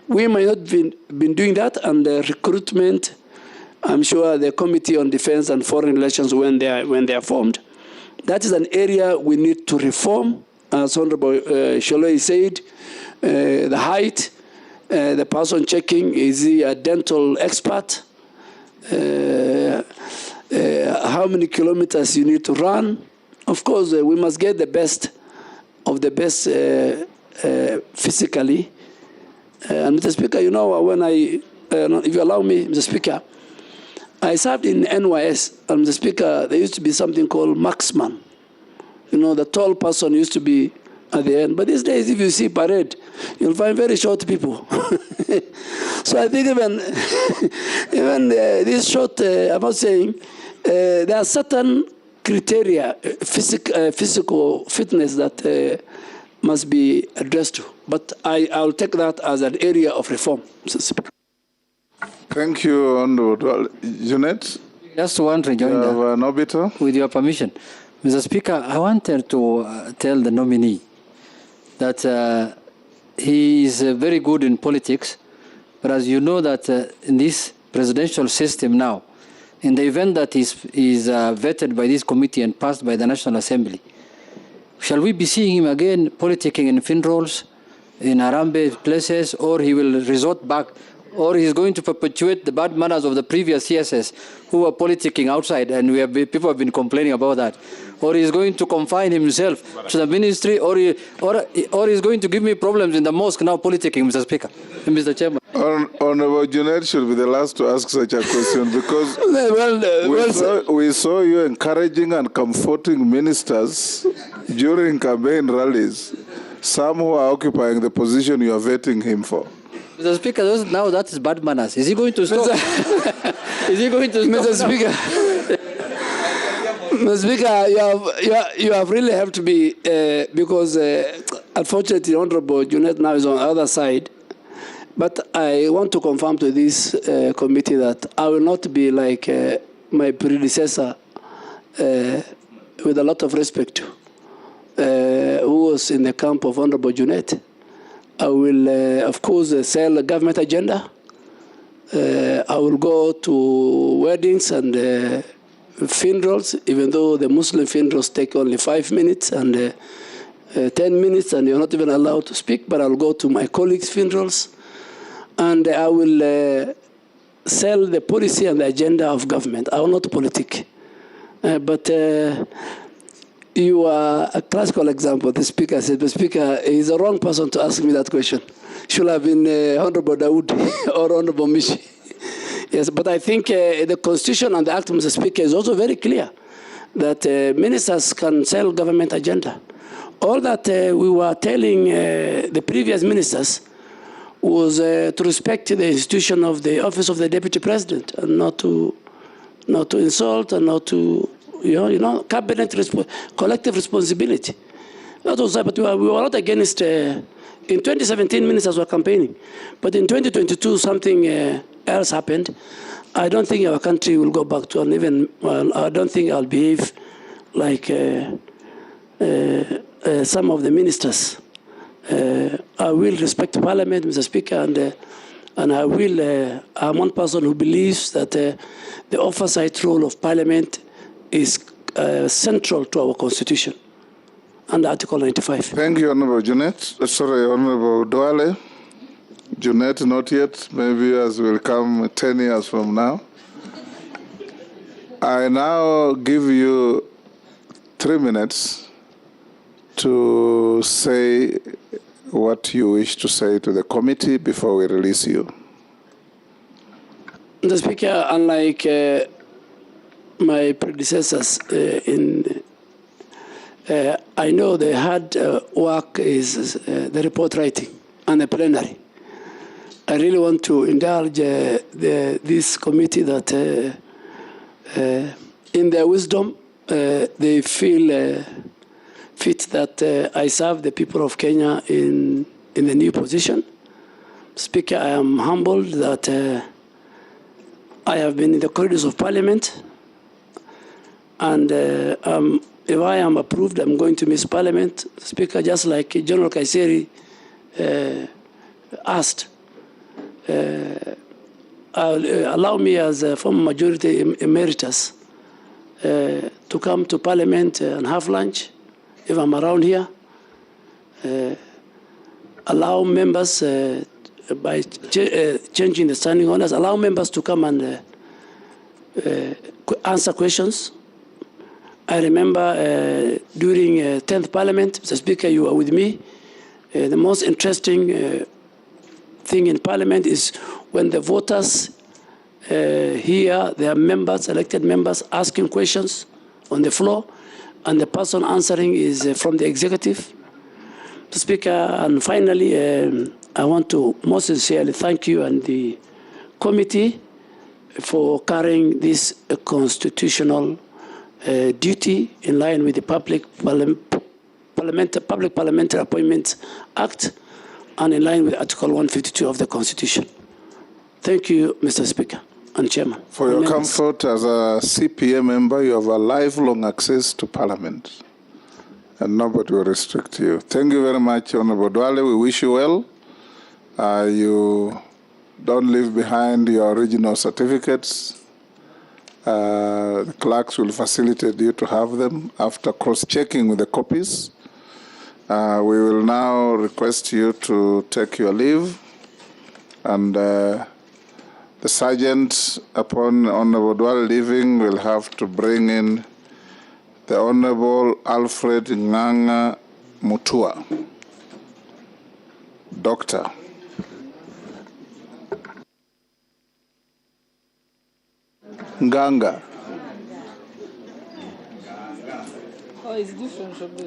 we might not have been doing that, and the recruitment, I'm sure the Committee on Defense and Foreign Relations, when they are formed, that is an area we need to reform. As Honorable Sholei said, the height, the person checking, is he a dental expert? How many kilometers you need to run? Of course, we must get the best of the best physically. And Mr. Speaker, you know, when if you allow me, Mr. Speaker, I served in NYS, and Mr. Speaker, there used to be something called marksman. You know, the tall person used to be at the end. But these days, if you see parade, you'll find very short people. So I think even this short, I'm not saying, there are certain criteria, physical fitness that must be addressed to. But I'll take that as an area of reform, Mr. Speaker. Thank you, Honorable Junet. Just one rejoinder. With your permission. Mr. Speaker, I wanted to tell the nominee that he is very good in politics, but as you know that in this presidential system now, in the event that is vetted by this committee and passed by the National Assembly, shall we be seeing him again politicking in funerals, in Harambe places, or he will resort back, or he's going to perpetuate the bad manners of the previous CSS who were politicking outside, and people have been complaining about that, or he's going to confine himself to the ministry, or he's going to give me problems in the mosque now politicking, Mr. Speaker, Mr. Chairman. Honorable Junaid should be the last to ask such a question because we saw you encouraging and comforting ministers during campaign rallies, some who are occupying the position you are vetting him for. Mr. Speaker, now that is bad manners. Is he going to stop? Is he going to stop? Mr. Speaker, Mr. Speaker, you have really helped me because unfortunately, Honorable Junaid now is on the other side. But I want to confirm to this committee that I will not be like my predecessor, with a lot of respect, who was in the camp of Honorable Junaid. I will, of course, sell a government agenda. I will go to weddings and funerals, even though the Muslim funerals take only 5 minutes and 10 minutes, and you're not even allowed to speak, but I'll go to my colleagues' funerals. And I will sell the policy and the agenda of government. I will not politic. But you are a classical example. The Speaker said, the Speaker is the wrong person to ask me that question. Should have been Honorable Dawood or Honorable Mishi. Yes, but I think the Constitution and the Act, Mr. Speaker, is also very clear that ministers can sell government agenda. All that we were telling the previous ministers was to respect the institution of the office of the deputy president and not to insult and not to cabinet collective responsibility. That was, but we were not against. In 2017, ministers were campaigning, but in 2022 something else happened. I don't think our country will go back to, and even I don't think I'll behave like some of the ministers. I will respect Parliament, Mr. Speaker, and I will. I'm one person who believes that the oversight role of Parliament is central to our Constitution under Article 95. Thank you, Honorable Junaid. Sorry, Honorable Duale. Junaid, not yet. Maybe as will come 10 years from now. I now give you 3 minutes to say what you wish to say to the committee before we release you. Mr. Speaker, unlike my predecessors I know the hard work is the report writing and the plenary. I really want to indulge this committee that in their wisdom they feel fit that I serve the people of Kenya in the new position. Speaker, I am humbled that I have been in the corridors of Parliament, and if I am approved, I'm going to miss Parliament. Speaker, just like General Kaiseri asked, allow me as a former majority emeritus to come to Parliament and have lunch if I'm around here. Allow members, by changing the standing orders, allow members to come and answer questions. I remember during 10th Parliament, Mr. Speaker, you were with me. The most interesting thing in Parliament is when the voters hear their members, elected members, asking questions on the floor, and the person answering is from the executive. Mr. Speaker, and finally, I want to most sincerely thank you and the committee for carrying this constitutional duty in line with the Public Parliamentary Appointments Act and in line with Article 152 of the Constitution. Thank you, Mr. Speaker and Chairman. For your comfort as a CPA member, you have a lifelong access to Parliament, and nobody will restrict you. Thank you very much, Honorable Duale. We wish you well. You don't leave behind your original certificates, The clerks will facilitate you to have them after cross-checking with the copies. We will now request you to take your leave, and the sergeant, upon Honorable Duale leaving, will have to bring in the Honorable Alfred Nganga Mutua, Doctor. Nganga. Oh, it's different from the